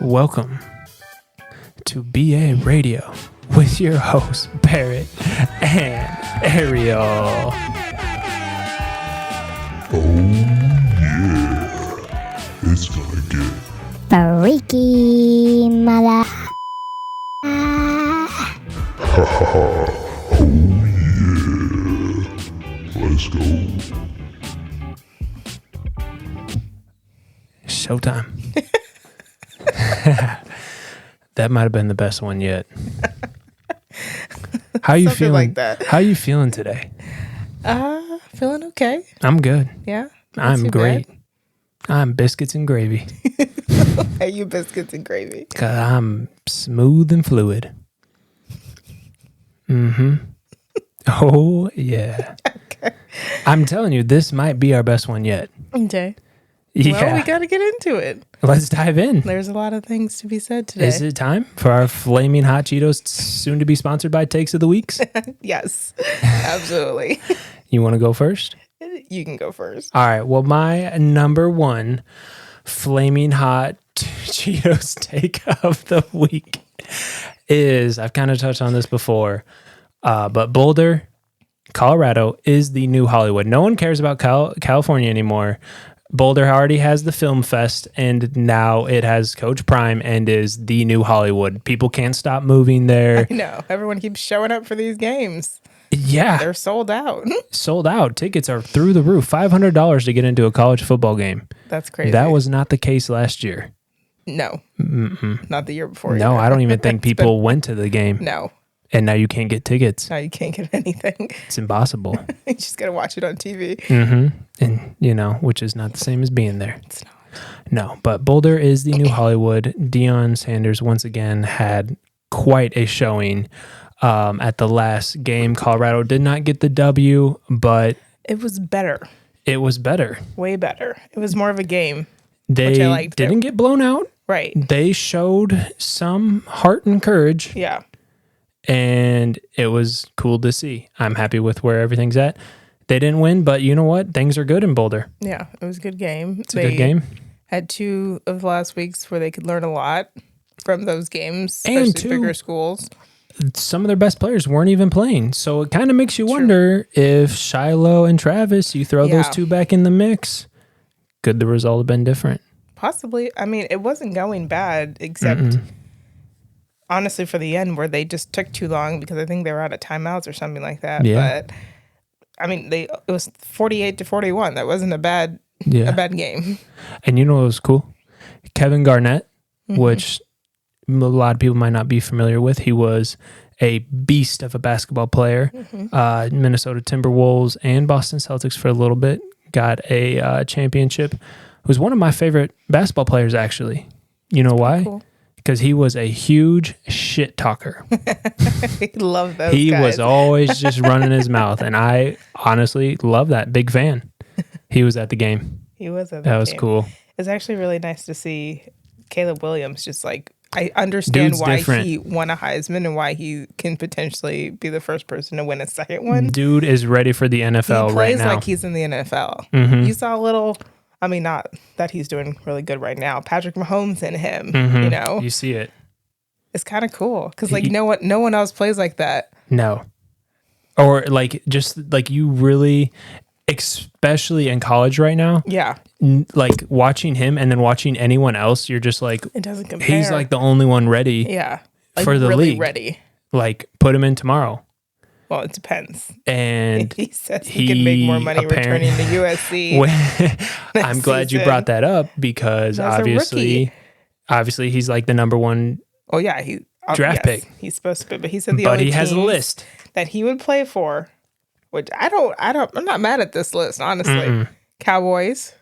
Welcome to BA Radio with your hosts, Barrett and Ariel. Oh yeah, it's gonna get freaky mother. oh yeah. Let's go. Showtime. That might have been the best one yet. How you Something feeling? like that. How you feeling today? Feeling okay. I'm good. Yeah. I'm great. I'm biscuits and gravy. Hey, you biscuits and gravy. 'Cause I'm smooth and fluid. Mm-hmm. Oh yeah. Okay. I'm telling you, this might be our best one yet. Okay. Yeah. Well, we got to get into it. Let's dive in. There's a lot of things to be said today. Is it time for our Flaming Hot Cheetos, soon to be sponsored by Takes of the Weeks? Yes, absolutely. You want to go first? You can go first. All right. Well, my number one Flaming Hot Cheetos take of the week is, I've kind of touched on this before, but Boulder, Colorado is the new Hollywood. No one cares about California anymore. Boulder already has the film fest, and now it has Coach Prime and is the new Hollywood. People can't stop moving there. I know. Everyone keeps showing up for these games. Yeah. They're sold out. Sold out. Tickets are through the roof. $500 to get into a college football game. That's crazy. That was not the case last year. No. Not the year before. No, either. I don't even think people went to the game. No. And now you can't get tickets. No, you can't get anything. It's impossible. You just got to watch it on TV. Mm-hmm. And, which is not the same as being there. It's not. No, but Boulder is the new Hollywood. Deion Sanders once again had quite a showing at the last game. Colorado did not get the W, but It was better. it was better. Way better. It was more of a game. They Which I liked. didn't get blown out. Right. They showed some heart and courage, Yeah. and it was cool to see. I'm happy with where everything's at. They didn't win, but you know what? Things are good in Boulder. Yeah. It was a good game. It's a good game. Had two of the last weeks where they could learn a lot from those games, And especially bigger schools. Some of their best players weren't even playing. So it kind of makes you wonder if Shiloh and Travis, you throw those two back in the mix, could the result have been different? Possibly. I mean, it wasn't going bad, except honestly for the end where they just took too long because I think they were out of timeouts or something like that. Yeah. But I mean, it was 48-41. That wasn't a bad game. And you know what was cool? Kevin Garnett, which a lot of people might not be familiar with. He was a beast of a basketball player. Minnesota Timberwolves and Boston Celtics for a little bit. Got a championship. Was one of my favorite basketball players, actually. You know why? Cool. Because he was a huge shit talker. I love those He guys. was always just running his mouth, and I honestly love that. Big fan. He was at the game. He was at That was game. cool. It's actually really nice to see Caleb Williams just like, I understand Dude's why different. he won a Heisman and why he can potentially be the first person to win a second one. Dude is ready for the NFL He right plays now. like he's in the NFL. Mhm. You saw a little, I mean, not that he's doing really good right now. Patrick Mahomes in him, You see it. it's kind of cool because like no one else plays like that. No. Or like just like you really, especially in college right now, Yeah, like watching him and then watching anyone else, you're just like, it doesn't compare. he's like the only one ready. yeah, like for the really league. ready. Like put him in tomorrow. Well, it depends. And He says he can make more money returning to USC. I'm glad you brought that up because As a rookie. obviously he's like the number one, Oh yeah, he Draft pick. He's supposed to be, but he said the but only he has a teams list. that he would play for, which I'm not mad at this list, honestly. Cowboys,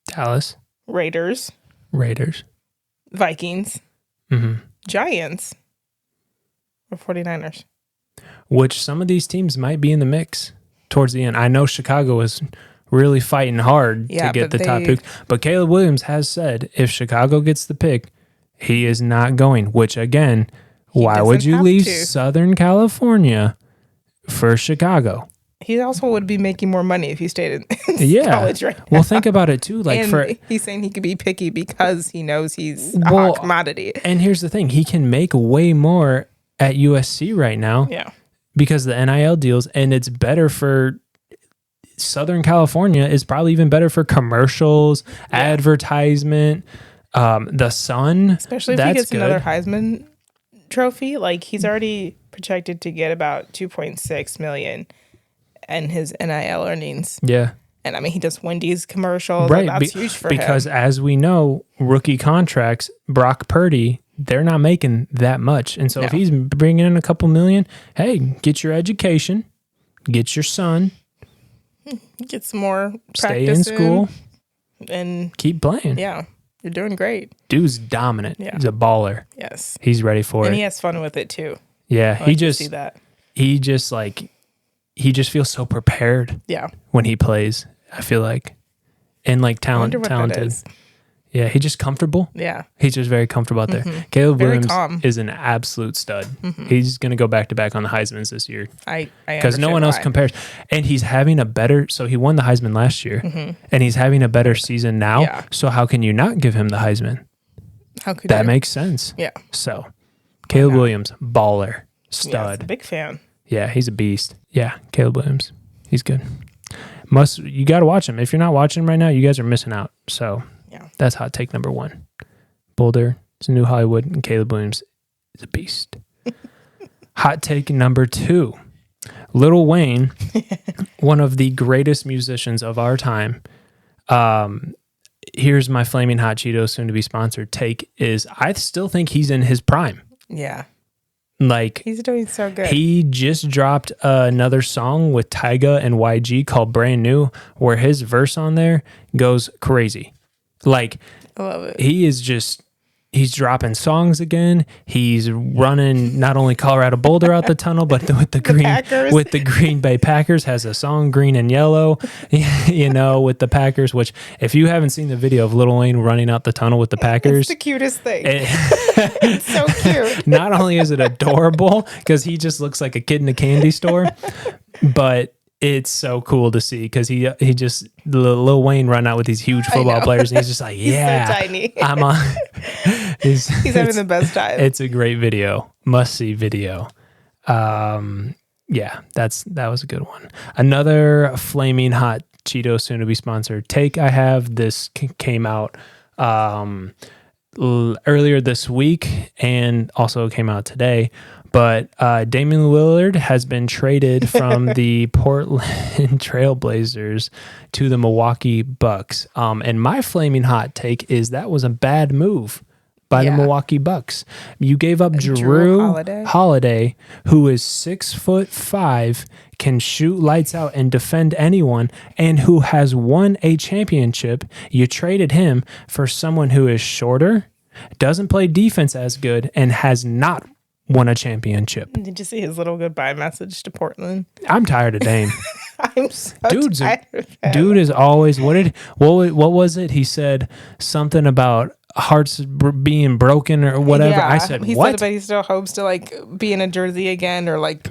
Dallas, Raiders, Raiders, Vikings, Giants, or 49ers. which some of these teams might be in the mix towards the end. I know Chicago is really fighting hard to get the top pick, but Caleb Williams has said if Chicago gets the pick, he is not going, which again, why would doesn't you have leave to. Southern California for Chicago? He also would be making more money if he stayed in college right now. Well, think about it too. Like and he's saying he could be picky because he knows he's a hot commodity. And here's the thing. He can make way more at USC right now. Yeah. Because the NIL deals, and it's better for Southern California. It's probably even better for commercials, advertisement, the Sun. Especially if he gets another Heisman trophy. Like, he's already projected to get about $2.6 million in his NIL earnings. Yeah. And I mean, he does Wendy's commercials. Right. That's huge for him. Because as we know, rookie contracts, Brock Purdy, they're not making that much. And so if he's bringing in a couple million, hey, get your education, get your son. Get some more stay in school. And keep playing. Yeah. You're doing great. Dude's dominant. Yeah. He's a baller. Yes. He's ready for it. And he has fun with it too. Yeah. I like to see that. He just feels so prepared. Yeah. When he plays, I feel like. And like talented. Yeah, he's just comfortable. Yeah. He's just very comfortable out there. Caleb very Williams calm. is an absolute stud. He's going to go back-to-back on the Heismans this year. Because no one else compares. And he's having so he won the Heisman last year, and he's having a better season now. Yeah. So how can you not give him the Heisman? How could that makes sense. Yeah. So Caleb Williams, baller, stud. Yes, big fan. Yeah, he's a beast. Yeah, Caleb Williams. He's good. You got to watch him. If you're not watching him right now, you guys are missing out. So that's hot take number 1. Boulder is a new Hollywood, and Caleb Williams is a beast. Hot take number 2. Lil Wayne, one of the greatest musicians of our time. Here's my Flaming Hot Cheetos soon to be sponsored take is I still think he's in his prime. Yeah. Like, he's doing so good. He just dropped another song with Tyga and YG called Brand New, where his verse on there goes crazy. Like, I love it. He's dropping songs again. He's running not only Colorado Boulder out the tunnel, but with the Green Bay Packers, has a song Green and Yellow, with the Packers, which if you haven't seen the video of Lil Wayne running out the tunnel with the Packers, it's the cutest thing. It's so cute. Not only is it adorable because he just looks like a kid in a candy store, but it's so cool to see because he just Lil Wayne run out with these huge football players and he's just like, yeah, he's so tiny. I'm on. He's having the best time. It's a great video, must see video. Yeah, that was a good one. Another Flaming Hot Cheeto soon to be sponsored take I have. This came out earlier this week and also came out today. But Damian Lillard has been traded from the Portland Trail Blazers to the Milwaukee Bucks. And my flaming hot take is that was a bad move by the Milwaukee Bucks. You gave up Drew Holiday, who is 6'5", can shoot lights out and defend anyone, and who has won a championship. You traded him for someone who is shorter, doesn't play defense as good, and has not won a championship. Did you see his little goodbye message to Portland? I'm tired of Dame. I'm so tired of him. Dude is always what was it? He said something about hearts being broken or whatever. Yeah, I said he what? said, but he still hopes to like be in a jersey again, or like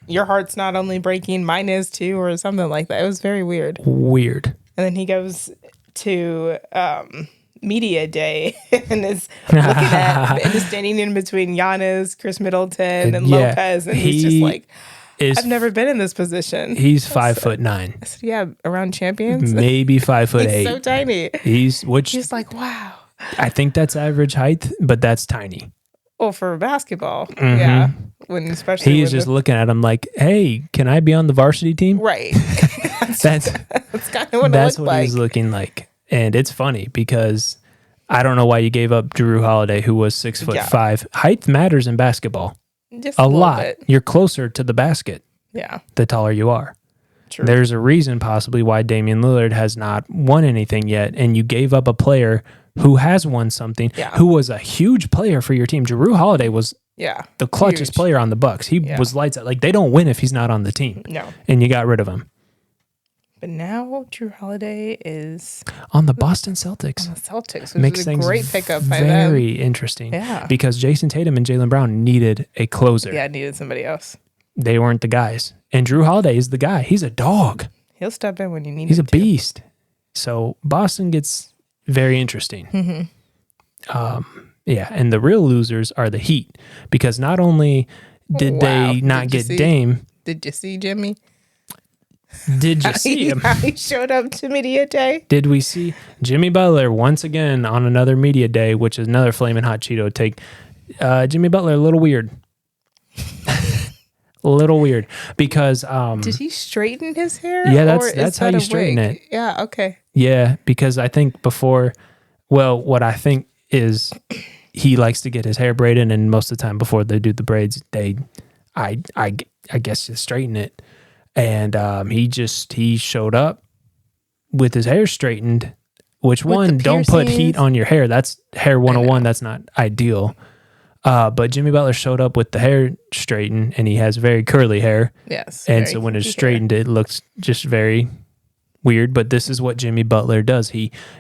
your heart's not only breaking, mine is too, or something like that. It was very weird. Weird. And then he goes to media day and is looking at and is standing in between Giannis, Chris Middleton, and Lopez, and he's just like, I've never been in this position. He's 5'9". I said, yeah, around champions, maybe 5'8". He's so tiny. He's like, wow. I think that's average height, but that's tiny. Well, for basketball, yeah. Especially he is just looking at him like, hey, can I be on the varsity team? Right. that's kind of what he's looking like. And it's funny because I don't know why you gave up Drew Holiday, who was 6'5". Height matters in basketball. Just a lot. Bit. You're closer to the basket. Yeah. The taller you are. True. There's a reason possibly why Damian Lillard has not won anything yet, and you gave up a player who has won something, who was a huge player for your team. Drew Holiday was the clutchest player on the Bucks. He was lights out. Like, they don't win if he's not on the team. No. And you got rid of him. But now Drew Holiday is on the Boston Celtics. On the Celtics, which makes is a things great pickup by them. Very interesting. Yeah. Because Jason Tatum and Jaylen Brown needed a closer. Yeah, needed somebody else. they weren't the guys. And Drew Holiday is the guy. He's a dog. He'll step in when you need him. He's a beast. So Boston gets very interesting. Yeah, and the real losers are the Heat, because not only did they not get Dame. Did you see Jimmy? Did you see him? How he showed up to media day? Did we see Jimmy Butler once again on another media day, which is another flaming hot Cheeto take? Jimmy Butler, a little weird. A little weird because did he straighten his hair? Yeah, that's how you straighten it. Yeah, okay. Yeah, because I think what I think is he likes to get his hair braided, and most of the time before they do the braids, I guess just straighten it. And he showed up with his hair straightened, which don't put heat on your hair. That's hair 101. That's not ideal. But Jimmy Butler showed up with the hair straightened, and he has very curly hair. Yes. And so when it's straightened, it looks just very weird. But this is what Jimmy Butler does.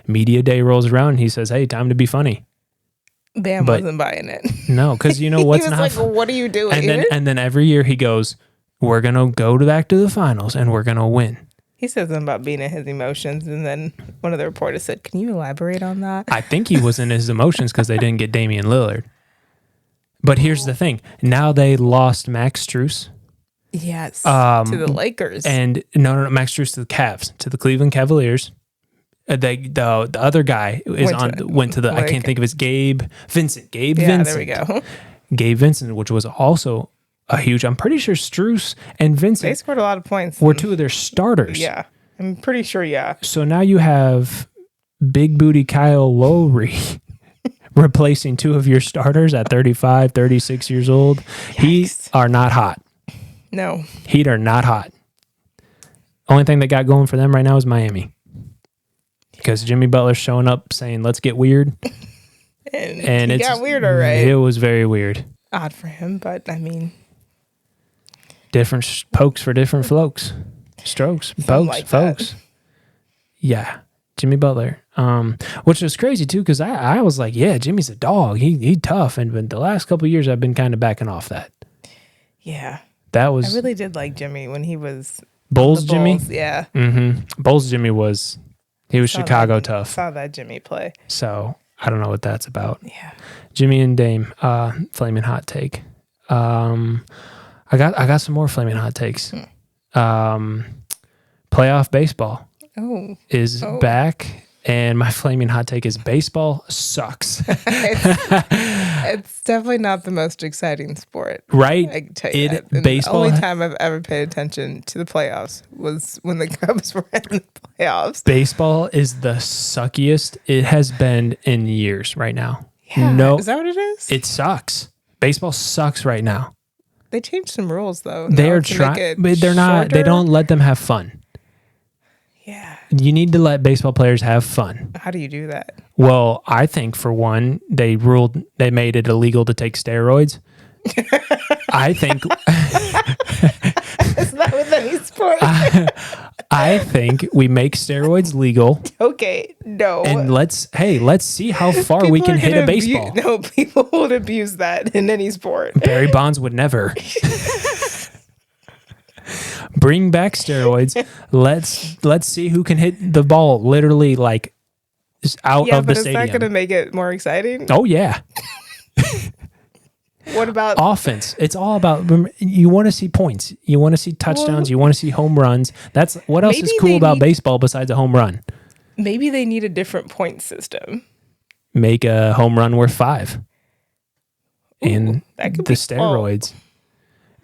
Media day rolls around, and he says, "Hey, time to be funny." Bam wasn't buying it. No, because you know what's he was not. Like, well, what are you doing? And then every year he goes, "We're gonna go back to the finals, and we're gonna win." He said something about being in his emotions, and then one of the reporters said, "Can you elaborate on that?" I think he was in his emotions because they didn't get Damian Lillard. But here's the thing. Now they lost Max Strus. Yes. To the Lakers. And no, Max Strus to the Cavs, to the Cleveland Cavaliers. The other guy went to the I can't think of his Gabe Vincent. There we go. Gabe Vincent, which was also a huge. I'm pretty sure Strus and Vincent. They scored a lot of points. Were two of their starters. Yeah. I'm pretty sure, yeah. So now you have big booty Kyle Lowry replacing two of your starters at 35, 36 years old. Yikes. Heat are not hot. No. Heat are not hot. Only thing that got going for them right now is Miami. Because Jimmy Butler's showing up saying, "Let's get weird." and it got weird, all right. It was very weird. Odd for him, but I mean. Different pokes for different folks. Strokes, pokes, like folks. That. Yeah. Jimmy Butler. Which was crazy too, because I was like, yeah, Jimmy's a dog. He tough. And the last couple of years I've been kind of backing off that. Yeah. That was I really did like Jimmy when he was Bulls Jimmy. Yeah. Mm-hmm. Bulls Jimmy was Chicago tough. Saw that Jimmy play. So I don't know what that's about. Yeah. Jimmy and Dame, flaming hot take. I got some more flaming hot takes. Playoff baseball is back, and my flaming hot take is baseball sucks. It's definitely not the most exciting sport, right? I can tell you that. Baseball. The only time I've ever paid attention to the playoffs was when the Cubs were in the playoffs. Baseball is the suckiest it has been in years right now. Yeah, no, is that what it is? It sucks. Baseball sucks right now. They changed some rules though. They are trying, but they're not. They don't let them have fun. Yeah. You need to let baseball players have fun. How do you do that? Well, I think for one, they made it illegal to take steroids. I think it's not with any sport. I think we make steroids legal. Okay, no. And let's see how far we can hit a baseball. No, people would abuse that in any sport. Barry Bonds would never. Bring back steroids. Let's see who can hit the ball literally like out of the stadium. Is that going to make it more exciting? Oh yeah. What about offense? It's all about, you want to see points. You want to see touchdowns. You want to see home runs. That's what else is cool about baseball besides a home run? Maybe they need a different point system. Make a home run worth 5. In the steroids. Cool.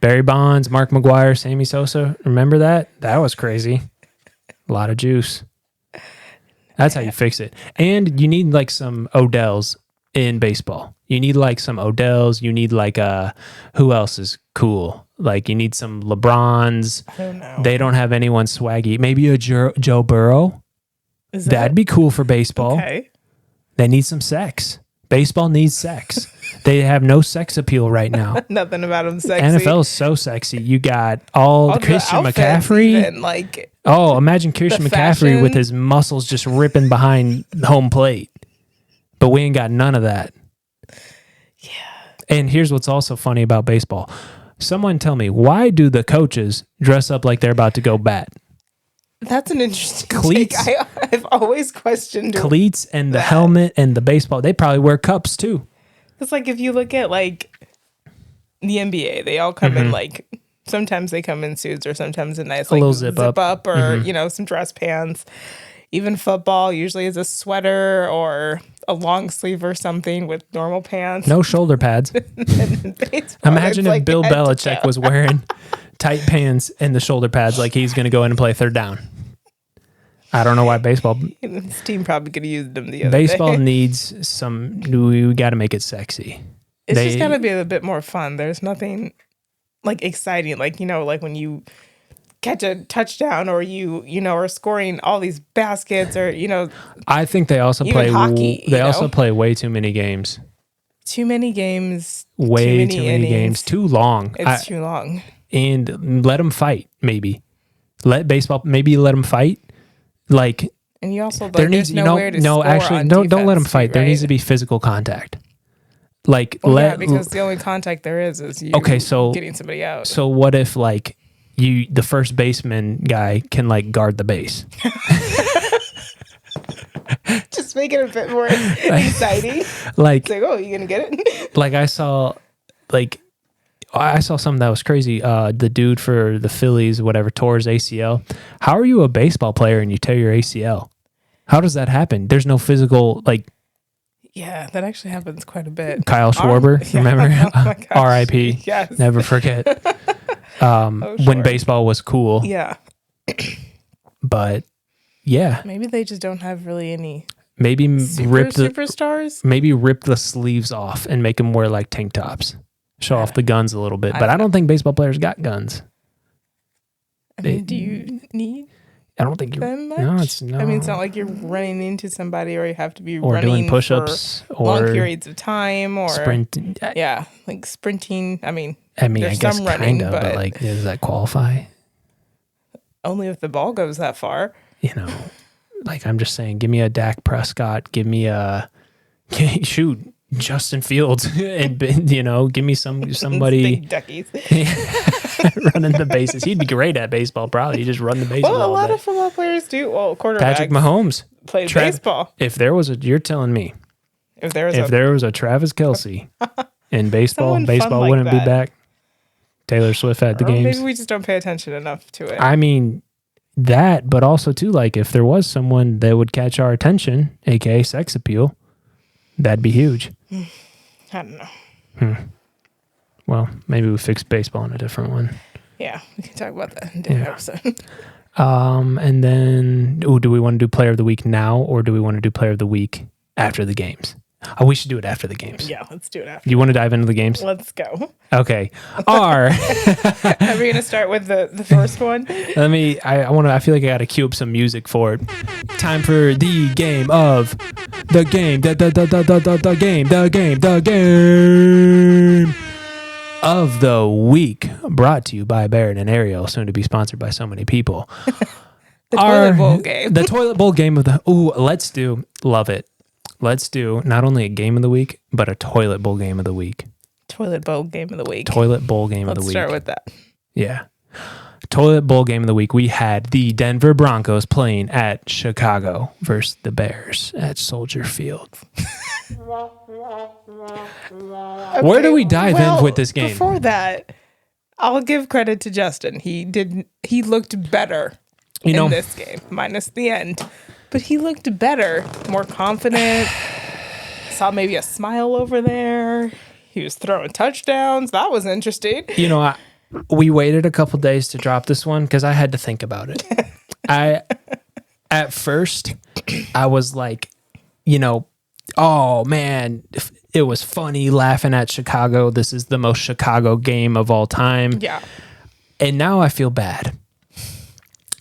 Barry Bonds, Mark McGwire, Sammy Sosa. Remember that? That was crazy. A lot of juice. That's how you fix it. And you need like some Odells in baseball. You need like some Odells. You need like who else is cool? Like you need some LeBrons. I don't know. They don't have anyone swaggy. Maybe a Joe Burrow. That'd be cool for baseball. Okay. They need some sex. Baseball needs sex. They have no sex appeal right now. Nothing about them sexy. NFL is so sexy. You got all Christian McCaffrey. Even, like, imagine Christian McCaffrey with his muscles just ripping behind home plate. But we ain't got none of that. Yeah. And here's what's also funny about baseball. Someone tell me, why do the coaches dress up like they're about to go bat? That's an interesting Cleats. take. I've always questioned cleats and the helmet and the baseball. They probably wear cups too. It's like if you look at like the NBA, they all come in like, sometimes they come in suits or sometimes a nice like little zip up. or you know, some dress pants. Even football usually is a sweater or a long sleeve or something with normal pants. No shoulder pads. Imagine if Bill Belichick was wearing tight pants and the shoulder pads like he's going to go in and play third down. I don't know why baseball. This team probably could have used them the other Baseball day. needs some. We got to make it sexy. It's just got to be a bit more fun. There's nothing like exciting, like, you know, like when you catch a touchdown or you know, are scoring all these baskets or, you know. I think they also even play hockey. They also play way too many games. Too many games. Way too many games. Too long. It's too long. And let them fight. Maybe let them fight. Like, and you also like, there needs there's nowhere to score actually on don't let them defense, fight. right? There needs to be physical contact. Like yeah, because the only contact there is you getting somebody out. So what if like the first baseman guy can like guard the base? Just make it a bit more exciting. Like, it's like, oh, you gonna get it? Like I saw something that was crazy. The dude for the Phillies, whatever, tore his ACL. How are you a baseball player and you tear your ACL? How does that happen? There's no physical, like. Yeah, that actually happens quite a bit. Kyle Schwarber, remember? Oh my gosh. R.I.P. Yes. Never forget. When baseball was cool. Yeah. But yeah. Maybe they just don't have really any. Maybe superstars. Maybe rip the sleeves off and make them wear like tank tops. Show off the guns a little bit. But I don't think baseball players got guns. I mean, do you need? I don't think them much? No. I mean, it's not like you're running into somebody or you have to be or running doing push-ups for long periods of time or sprinting. Yeah, like sprinting. I mean, I guess running, kind of, but like, does that qualify? Only if the ball goes that far. You know, like I'm just saying, give me a Dak Prescott, give me a Justin Fields, and you know, give me somebody big duckies running the bases. He'd be great at baseball, probably. He just run the bases. Well, a all lot day. of football players do. Well, quarterbacks. Patrick Mahomes plays baseball. If there was you're telling me, if there was a Travis Kelce in baseball, baseball like wouldn't that. be back. Taylor Swift at the games. Maybe we just don't pay attention enough to it. I mean, that, but also too, like if there was someone that would catch our attention, aka sex appeal, that'd be huge. I don't know. Well, maybe we fix baseball in a different one. Yeah, we can talk about that in a different episode. And then, do we want to do player of the week now, or do we want to do player of the week after the games? Oh, we should do it after the games. Yeah, let's do it after. You want to dive into the games? Let's go. Okay. Are we going to start with the first one? I feel like I got to cue up some music for it. Time for the game of the game. The game of the week. Brought to you by Barrett and Ariel, soon to be sponsored by so many people. Toilet bowl game. The toilet bowl game of the. Love it. Let's do not only a game of the week, but a toilet bowl game of the week. Toilet bowl game of the week. Toilet bowl game of the week. Let's start with that. Yeah. Toilet bowl game of the week. We had the Denver Broncos playing at Chicago versus the Bears at Soldier Field. Where do we dive in with this game? Before that, I'll give credit to Justin. He looked better in this game, minus the end. But he looked better, more confident. Saw maybe a smile over there. He was throwing touchdowns. That was interesting. You know, we waited a couple days to drop this one because I had to think about it. At first, I was like, oh man, it was funny laughing at Chicago. This is the most Chicago game of all time. Yeah. And now I feel bad.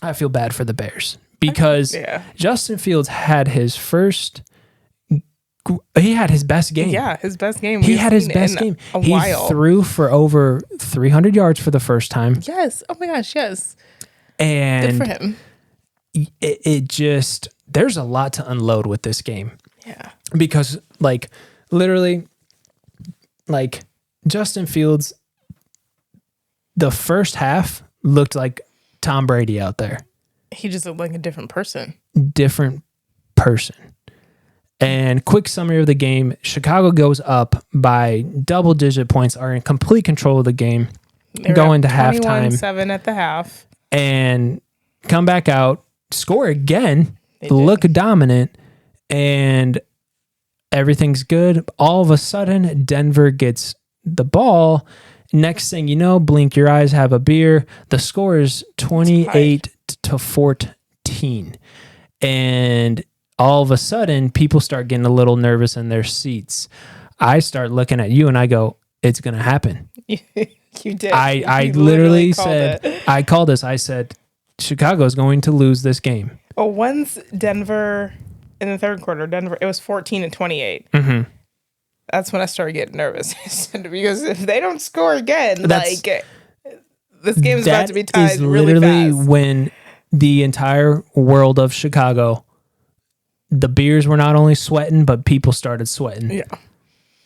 I feel bad for the Bears. Because Justin Fields had his best game. Yeah, his best game. He had his best game. He threw for over 300 yards for the first time. Yes. Oh my gosh, yes. And good for him. It just, there's a lot to unload with this game. Yeah. Because, literally, Justin Fields the first half looked like Tom Brady out there. He just looked like a different person. Different person. And quick summary of the game, Chicago goes up by double-digit points, are in complete control of the game, go into halftime. 21-7 at the half. And come back out, score again, look dominant, and everything's good. All of a sudden, Denver gets the ball. Next thing you know, blink your eyes, have a beer. The score is 28-14. And all of a sudden, people start getting a little nervous in their seats. I start looking at you and I go, it's going to happen. You did. I literally said, I called this. I said, Chicago's going to lose this game. Well, once Denver, in the third quarter, it was 14-28. Mm-hmm. That's when I started getting nervous. Because if they don't score again, this game is about to be tied really fast. Literally when the entire world of Chicago, the beers were not only sweating, but people started sweating. Yeah.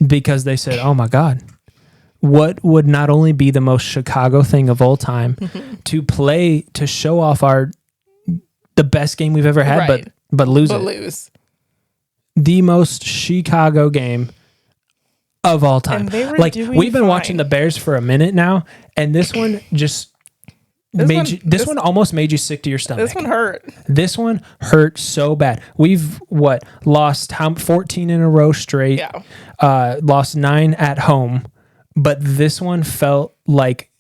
Because they said, oh my God, what would not only be the most Chicago thing of all time to show off the best game we've ever had, right. but lose but it. Lose. The most Chicago game of all time. And they were we've been watching the Bears for a minute now, and this one just this one almost made you sick to your stomach. This one hurt. This one hurt so bad. We've lost 14 in a row straight. Yeah. Lost 9 at home, but this one felt like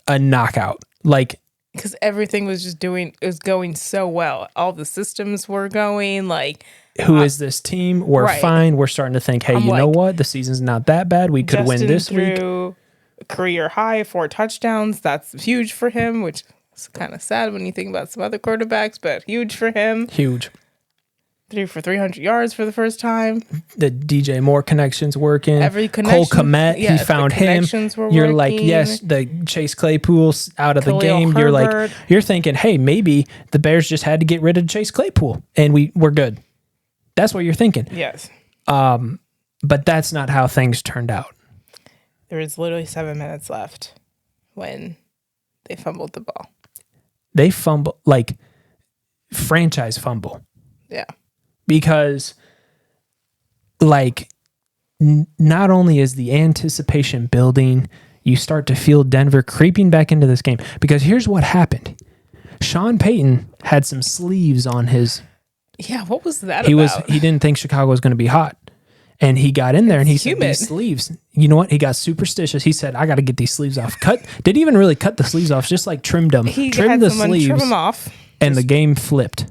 a knockout. Like, because everything was going so well. All the systems were going who is this team? We're fine. We're starting to think, hey, you know what? The season's not that bad. We could win this week. Career high 4 touchdowns. That's huge for him, which is kind of sad when you think about some other quarterbacks, but huge for him. Huge. 3 for 300 yards for the first time. The DJ Moore connection's working. Every connection. Cole Kmet, he found him. You're like, yes, the Chase Claypool's out of the game. Herbert. You're thinking, hey, maybe the Bears just had to get rid of Chase Claypool and we're good. That's what you're thinking. Yes. But that's not how things turned out. There was literally 7 minutes left when they fumbled the ball. They fumble, franchise fumble. Yeah. Because, not only is the anticipation building, you start to feel Denver creeping back into this game. Because here's what happened. Sean Payton had some sleeves on his... Yeah, what was that about? He didn't think Chicago was going to be hot. And he got in there and he said, these sleeves, you know what? He got superstitious. He said, I got to get these sleeves off. Didn't even really cut the sleeves off, just trimmed them. Trimmed the sleeves. Trim them off. And the game flipped.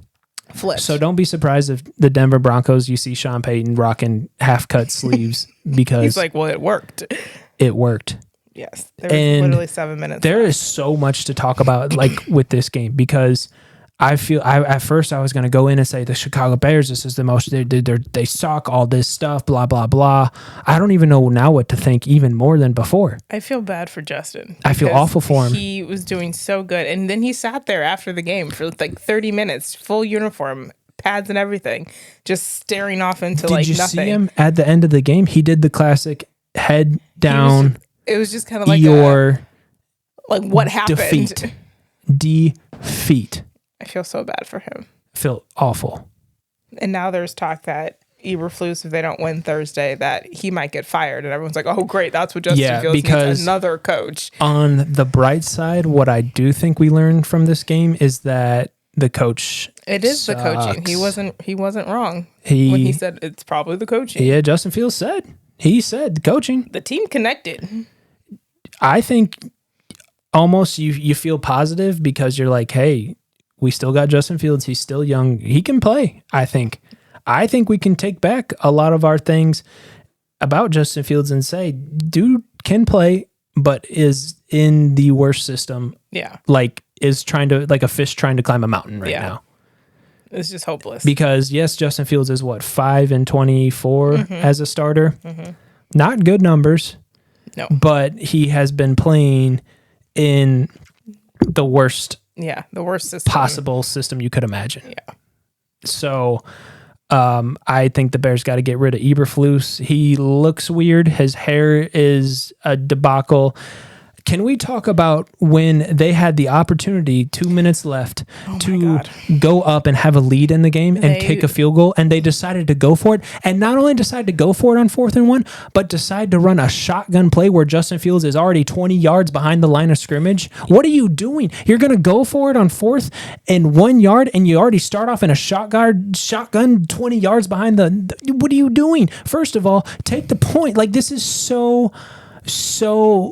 So don't be surprised if the Denver Broncos, you see Sean Payton rocking half-cut sleeves because... He's like, well, it worked. It worked. Yes. There was literally 7 minutes There left. is so much to talk about with this game because... at first I was going to go in and say the Chicago Bears, this is the most, they suck, all this stuff, blah, blah, blah. I don't even know now what to think even more than before. I feel bad for Justin. I feel awful for him. He was doing so good. And then he sat there after the game for 30 minutes, full uniform, pads and everything, just staring off into nothing. Did you see him at the end of the game? He did the classic head down. It was just kind of like what happened? Defeat. I feel so bad for him. I feel awful. And now there's talk that Eberflus, if they don't win Thursday, that he might get fired. And everyone's like, oh, great. That's what Justin Fields needs, another coach. On the bright side, what I do think we learned from this game is that the coach sucks. The coaching. He wasn't wrong when he said it's probably the coaching. Yeah, Justin Fields said. He said coaching. The team connected. I think almost you feel positive because you're like, hey, we still got Justin Fields. He's still young. He can play, I think. I think we can take back a lot of our things about Justin Fields and say, dude can play, but is in the worst system. Yeah. Is trying to, like a fish trying to climb a mountain right now. It's just hopeless. Because, yes, Justin Fields is 5-24 as a starter. Mm-hmm. Not good numbers. No. But he has been playing in the worst the worst system. Possible system you could imagine. Yeah. So I think the Bears got to get rid of Eberflus. He looks weird. His hair is a debacle. Can we talk about when they had the opportunity, 2 minutes left, to go up and have a lead in the game and kick a field goal, and they decided to go for it, and not only decided to go for it on 4th and 1, but decide to run a shotgun play where Justin Fields is already 20 yards behind the line of scrimmage? What are you doing? You're going to go for it on 4th and 1 yard, and you already start off in a shotgun 20 yards behind what are you doing? First of all, take the point. Like, this is so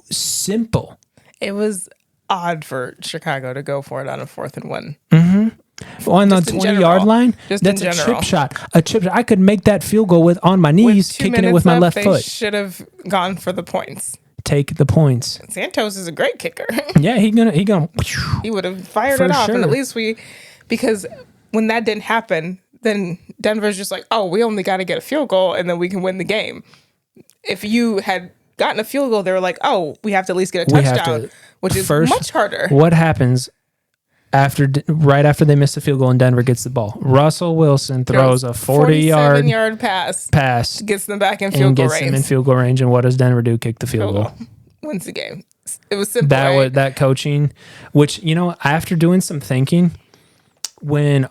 simple. It was odd for Chicago to go for it on a 4th and 1. Mm-hmm. On the 20-yard line, that's a chip shot. A chip shot. I could make that field goal on my knees, kicking it with my left foot. They should have gone for the points. Take the points. Santos is a great kicker. Yeah, he would have fired it off, and at least because when that didn't happen, then Denver's just like, oh, we only got to get a field goal, and then we can win the game. If you had gotten a field goal, they were like, oh, we have to at least get a touchdown, which is much harder. What happens right after they miss the field goal and Denver gets the ball? Russell Wilson throws a 40-yard pass, gets them back in field goal range. Them in field goal range, and what does Denver do? Kick the field goal. Wins the game. It was simple. That coaching, which, after doing some thinking, when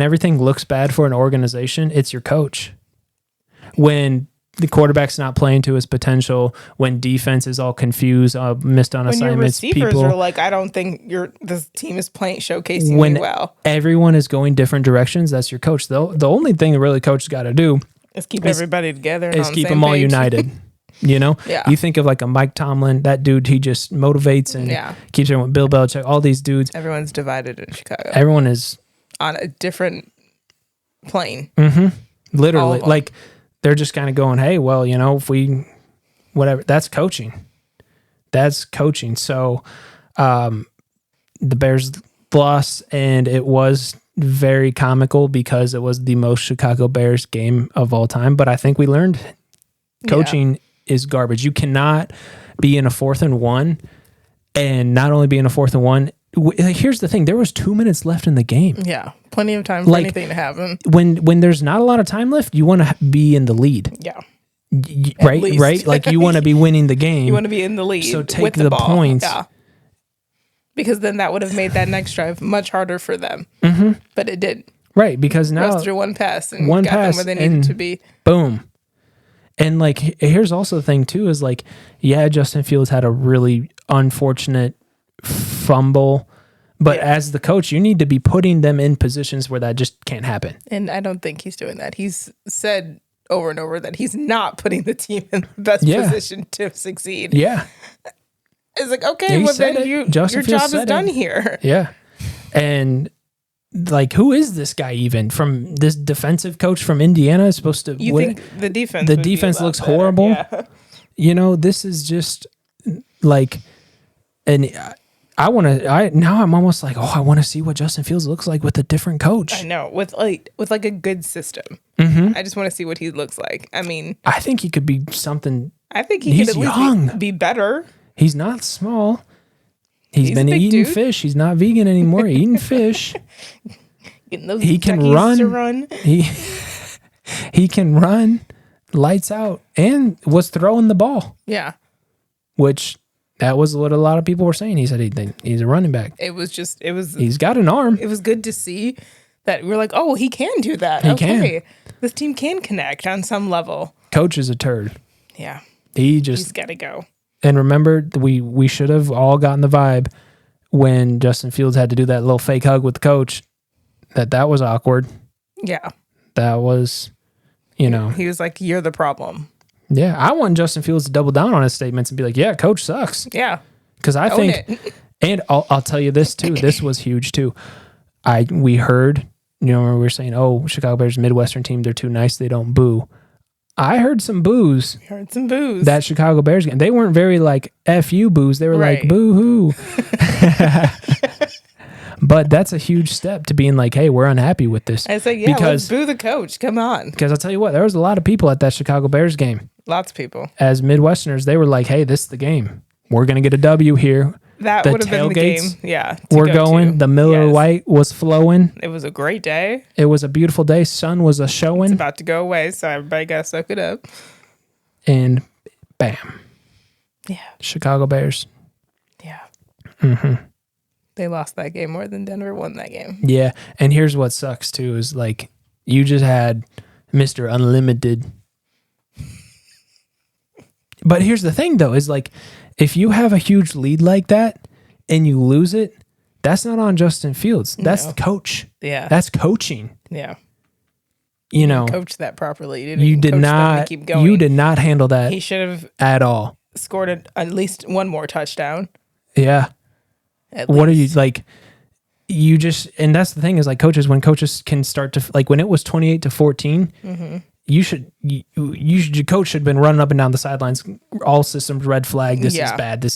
everything looks bad for an organization, it's your coach. When the quarterback's not playing to his potential, when defense is all confused, missed on assignments, when your receivers are like, I don't think this team is showcasing when me well. Everyone is going different directions. That's your coach. The only thing that really coach got to do is keep everybody together. Is keep them all united. Yeah. You think of like a Mike Tomlin, that dude, he just motivates and keeps everyone. Bill Belichick, all these dudes. Everyone's divided in Chicago. Everyone is on a different plane. Mm-hmm. Literally, like. They're just kind of going, hey, well, if we, whatever, that's coaching. So the Bears lost, and it was very comical because it was the most Chicago Bears game of all time. But I think we learned coaching is garbage. You cannot be in a 4th and 1, and not only be in a 4th and 1. Here's the thing. There was 2 minutes left in the game. Yeah. Plenty of time for anything to happen. When there's not a lot of time left, you want to be in the lead. Yeah. Right? Like, you want to be winning the game. You want to be in the lead. So take the points. Yeah. Because then that would have made that next drive much harder for them. Mm-hmm. But it did. Right, because now... Through one pass and got them where they needed to be. Boom. And, like, here's also the thing, too, is, like, Justin Fields had a really unfortunate fumble, but as the coach, you need to be putting them in positions where that just can't happen. And I don't think he's doing that. He's said over and over that he's not putting the team in the best position to succeed. Yeah. It's like, okay, well then your job is done here. Yeah. And like, who is this guy even? From this defensive coach from Indiana is supposed to... You think the defense looks better. horrible? Yeah. This is just like... And now I'm almost like, I want to see what Justin Fields looks like with a different coach. I know, with like a good system. Mm-hmm. I just want to see what he looks like. I mean, I think he could be something. I think he could at least be better. He's not small. He's been eating fish. He's not vegan anymore. Eating fish. He can run. He can run. Lights out, and was throwing the ball. Yeah, which. That was what a lot of people were saying. He said he's a running back. He's got an arm. It was good to see that we're like, oh, he can do that. He can. This team can connect on some level. Coach is a turd. Yeah. He's got to go. And remember, we should have all gotten the vibe when Justin Fields had to do that little fake hug with the coach. That was awkward. Yeah. That was, He was like, you're the problem. Yeah, I want Justin Fields to double down on his statements and be like, yeah, coach sucks. Yeah. Because I think, and I'll tell you this too, this was huge too. We heard, we were saying, oh, Chicago Bears Midwestern team, they're too nice, they don't boo. I heard some boos. That Chicago Bears game. They weren't very like F you boos. They were like boo hoo. But that's a huge step to being like, hey, we're unhappy with this. I say, let's boo the coach. Come on. Because I'll tell you what, there was a lot of people at that Chicago Bears game. Lots of people. As Midwesterners, they were like, hey, this is the game. We're going to get a W here. That would have been the game. Yeah. We're going. The Miller Lite was flowing. It was a great day. It was a beautiful day. Sun was a showing. It's about to go away, so everybody got to soak it up. And bam. Yeah. Chicago Bears. Mm-hmm. They lost that game more than Denver won that game. Yeah, and here's what sucks too is like you just had Mr. Unlimited. But here's the thing though is like if you have a huge lead like that and you lose it, that's not on Justin Fields. That's the coach. Yeah. That's coaching. Yeah. You know, coach that properly. You did not keep going. You did not handle that. He should have at all scored at least one more touchdown. Yeah. What are you like? You just, and that's the thing is like when coaches can start to like when it was 28-14, your coach should have been running up and down the sidelines, all systems red flag. This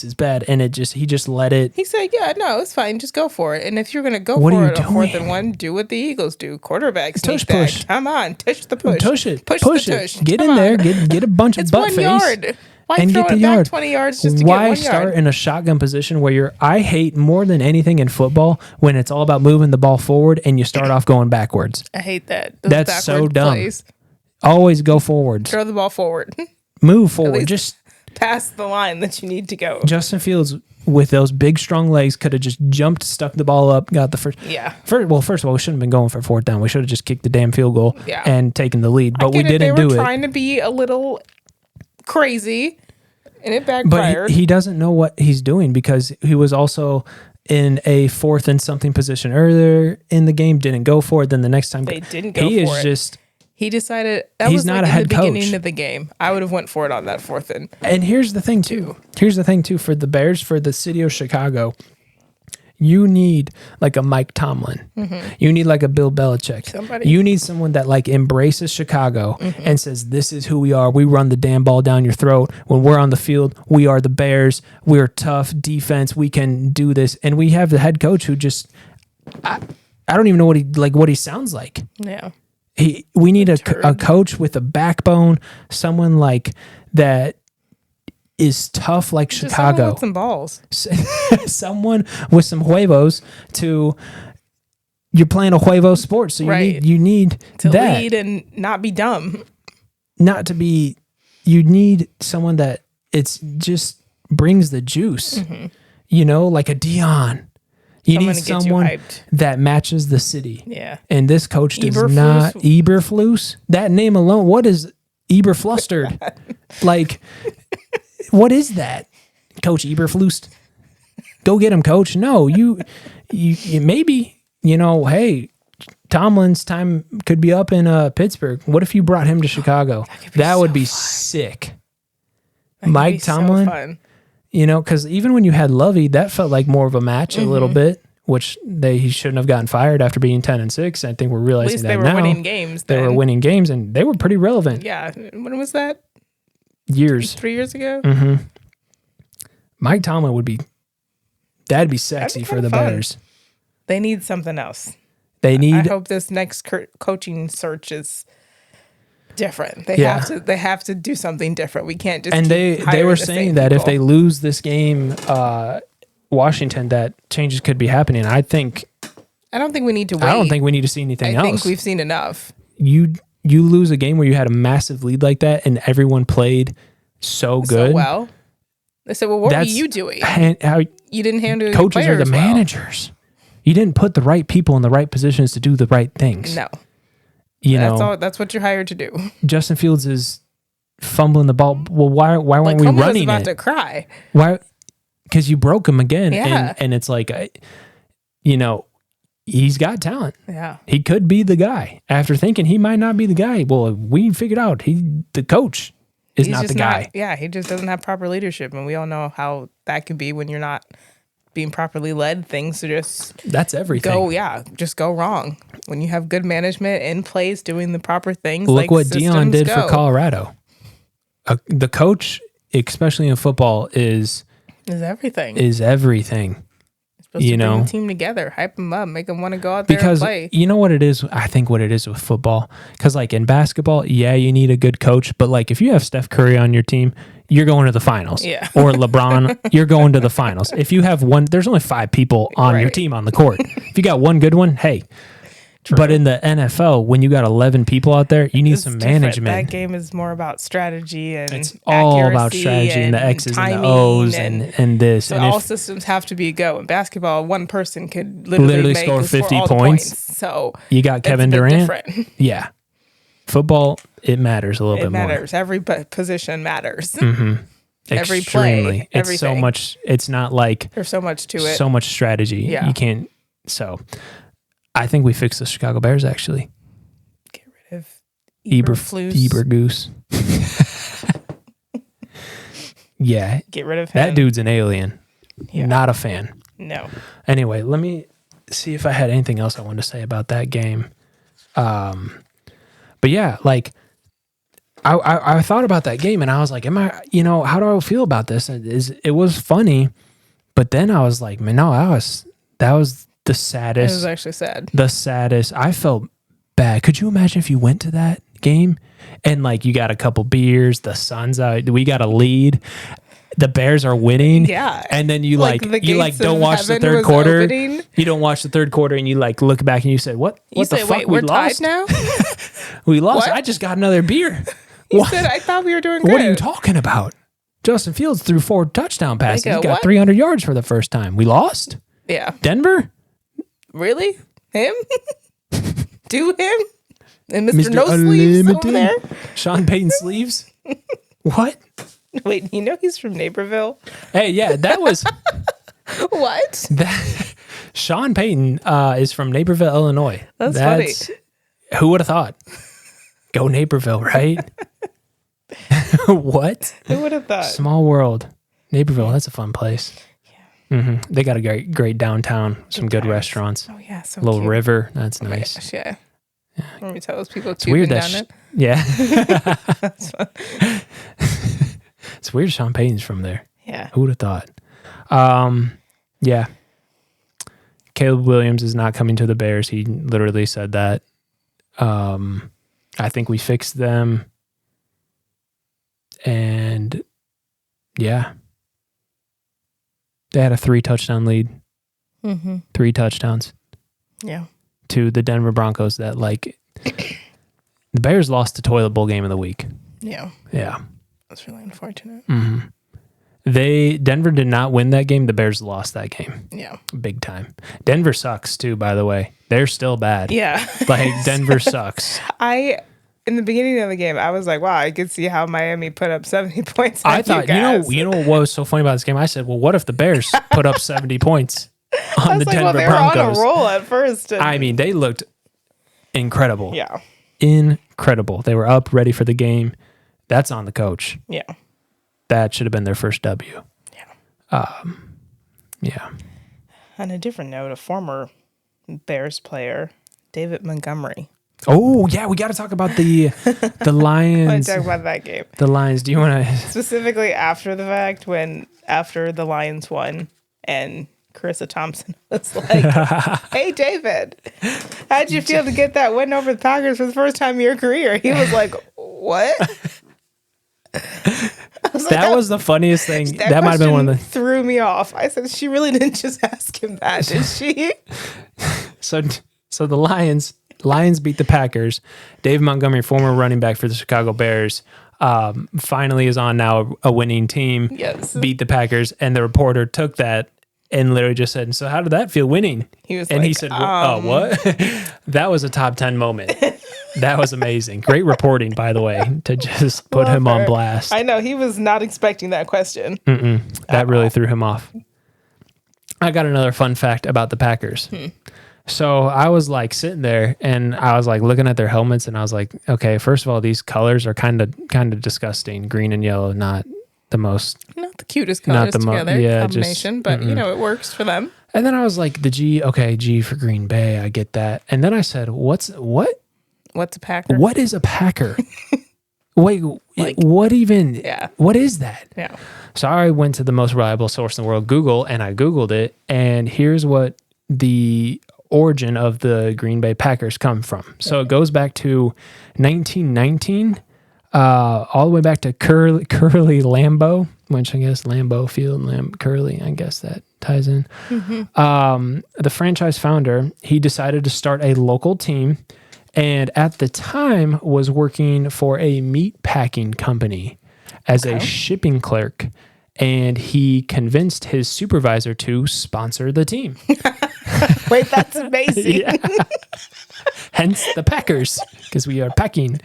is bad, and he just let it. He said, "Yeah, no, it's fine. Just go for it. And if you're gonna go for it, a 4th and 1, do what the Eagles do. Quarterback sneak push. Come on, tush the push. Push it. Push the tush. Get in there. Get a bunch of butt face. 1 yard. Why and throw get the it yard. Back 20 yards just to get 1 yard? Why start in a shotgun position where I hate more than anything in football when it's all about moving the ball forward and you start off going backwards. I hate that. That's so dumb. Plays. Always go forwards. Throw the ball forward. Move forward. Just past the line that you need to go. Justin Fields with those big strong legs could have just jumped, stuck the ball up, got the first. Yeah. First of all, we shouldn't have been going for 4th down. We should have just kicked the damn field goal and taken the lead. But we didn't do it. They were trying to be a little crazy. And it backfired. But he doesn't know what he's doing because he was also in a 4th and something position earlier in the game, didn't go for it. Then the next time they didn't go for it. He decided that he's was not like a head in the coach. beginning of the game. I would have went for it on that 4th and. And here's the thing too for the Bears, for the city of Chicago. You need like a Mike Tomlin. Mm-hmm. You need like a Bill Belichick. You need someone that like embraces Chicago and says, this is who we are. We run the damn ball down your throat. When we're on the field, we are the Bears. We're tough defense. We can do this. And we have the head coach who just, I don't even know what he sounds like. Yeah. We need a coach with a backbone, someone like that is tough like just Chicago. Someone with some balls. Someone with some huevos you're playing a huevo sport, so you need to that. Lead and not be dumb. You need someone that it's just brings the juice. Mm-hmm. Like a Dion. You need someone that matches the city. Yeah. And this coach does not. Eberflus? That name alone, what is Eberflustered? Like, what is that? Coach Eberflus? Go get him, coach. No, you maybe, hey, Tomlin's time could be up in Pittsburgh. What if you brought him to Chicago? That would be sick. Mike Tomlin. So fun. Because even when you had Lovey, that felt like more of a match a little bit, which he shouldn't have gotten fired after being 10-6. I think we're realizing that now. At least they were winning games. They were winning games, and they were pretty relevant. Yeah. When was that? Years. 3 years ago? Mm-hmm. Mike Tomlin that'd be sexy for the Bears. They need something else. I hope this next coaching search is different. They have to do something different. We can't just. And they were saying that if they lose this game, Washington, that changes could be happening. I don't think we need to wait. I don't think we need to see anything else. I think we've seen enough. You lose a game where you had a massive lead like that, and everyone played so good. So well. They said, "Well, what were you doing? You didn't handle your coaches players are the managers. You didn't put the right people in the right positions to do the right things. No." That's what you're hired to do. Justin Fields is fumbling the ball. Well, why weren't we running it? Was about to cry. Why? Because you broke him again. Yeah. And it's like, he's got talent. Yeah. He could be the guy. After thinking he might not be the guy, well, we figured out the coach is not the guy. He just doesn't have proper leadership, and we all know how that could be when you're not being properly led. Things that's everything. Just go wrong. When you have good management in place doing the proper things. Look what Dion did for Colorado. The coach, especially in football, is everything. Is everything. Supposed to bring the team together, hype them up, make them want to go out there and play. You know what it is? I think what it is with football, because like in basketball, you need a good coach, but like if you have Steph Curry on your team, you're going to the finals. Yeah. Or LeBron, you're going to the finals. If you have there's only 5 people on your team on the court. If you got one good one, hey, But in the NFL, when you got 11 people out there, you need It's some different. management. That game is more about strategy and It's all about accuracy strategy and the X's and the timing O's and this. So and all systems have to be go. In basketball, one person could literally make score 50 all the points. So you got Kevin it's a bit Durant. different. Yeah. Football, it matters a little bit more. It matters. Every position matters. Mm-hmm. Every Extremely. play. It's everything. so much. It's not like there's so much to it. So much strategy. Yeah. You can't. So I think we fixed the Chicago Bears actually. Get rid of Eberflus. Ebergoose. Yeah. Get rid of him. That dude's an alien. Yeah. Not a fan. No. Anyway, let me see if I had anything else I wanted to say about that game. But yeah, like I thought about that game and I was like, how do I feel about this? It was funny, but then I was like, man, no, that was the saddest. It was actually sad. The saddest. I felt bad. Could you imagine if you went to that game and like you got a couple beers, the sun's out, we got a lead, the Bears are winning, yeah, and then you the don't watch the third quarter. Opening. You don't watch the third quarter, and you like look back and you said, "What? What the fuck? Wait, we're tied now? We lost. What? I just got another beer." He said, "I thought we were doing good." What are you talking about? Justin Fields threw 4 touchdown passes. He got what? 300 yards for the first time. We lost. Yeah, Denver. Really? Him? Do him? And Mr. No Sleeves over there? Sean Payton sleeves? What? Wait, he's from Naperville? Hey, yeah, that was... What? Sean Payton is from Naperville, Illinois. That's funny. Who would have thought? Go Naperville, right? What? Who would have thought? Small world. Naperville, that's a fun place. Yeah. Mm-hmm. They got a great downtown, some good restaurants. Oh, yeah, so little cute. River, that's nice. Gosh, yeah. Let me tell those people It's weird down it. Yeah. That's fun. It's weird Sean Payton's from there. Yeah. Who would have thought? Yeah. Caleb Williams is not coming to the Bears. He literally said that. I think we fixed them. And yeah. They had a 3 touchdown lead. Mm-hmm. 3 touchdowns. Yeah. To the Denver Broncos that the Bears lost the toilet bowl game of the week. Yeah. Yeah. That's really unfortunate. Mm-hmm. Denver did not win that game. The Bears lost that game. Yeah. Big time. Denver sucks too, by the way. They're still bad. Yeah. Denver sucks. In the beginning of the game, I was like, wow, I could see how Miami put up 70 points. I thought, you know what was so funny about this game? I said, well, what if the Bears put up 70 points on the Denver Broncos? They were on a roll at first. I mean, they looked incredible. Yeah. Incredible. They were up, ready for the game. That's on the coach. Yeah. That should have been their first W. Yeah. Yeah. On a different note, a former Bears player, David Montgomery. Oh, yeah, we got to talk about the Lions. I want to talk about that game. The Lions. Do you want to... Specifically after the fact, after the Lions won and Carissa Thompson was like, hey, David, how'd you feel to get that win over the Packers for the first time in your career? He was like, what? That was the funniest thing. That might have been one of the... threw me off. I said, she really didn't just ask him that, did she? So the Lions beat the Packers. Dave Montgomery, former running back for the Chicago Bears, finally is on now a winning team. Yes. Beat the Packers, and the reporter took that and literally just said, so how did that feel winning? He was and he said, what? That was a top 10 moment. That was amazing. Great reporting, by the way, to just put him on blast. I know. He was not expecting that question. That really threw him off. I got another fun fact about the Packers. So I was like sitting there and I was like looking at their helmets and I was like, okay, first of all, these colors are kind of disgusting. Green and yellow, not the cutest colors together, combination, but it works for them. And then I was like, G for Green Bay, I get that. And then I said, what's a Packer? What is a Packer? Wait, what even? Yeah. What is that? Yeah. So I went to the most reliable source in the world, Google, and I Googled it. And here's what the origin of the Green Bay Packers come from. So it goes back to 1919, all the way back to Curly Lambeau. which I guess Lambeau Field, Curly, I guess that ties in. The franchise founder, he decided to start a local team, and at the time was working for a meat packing company as a shipping clerk, and he convinced his supervisor to sponsor the team. Wait, that's amazing. Hence the Packers, because we are packing.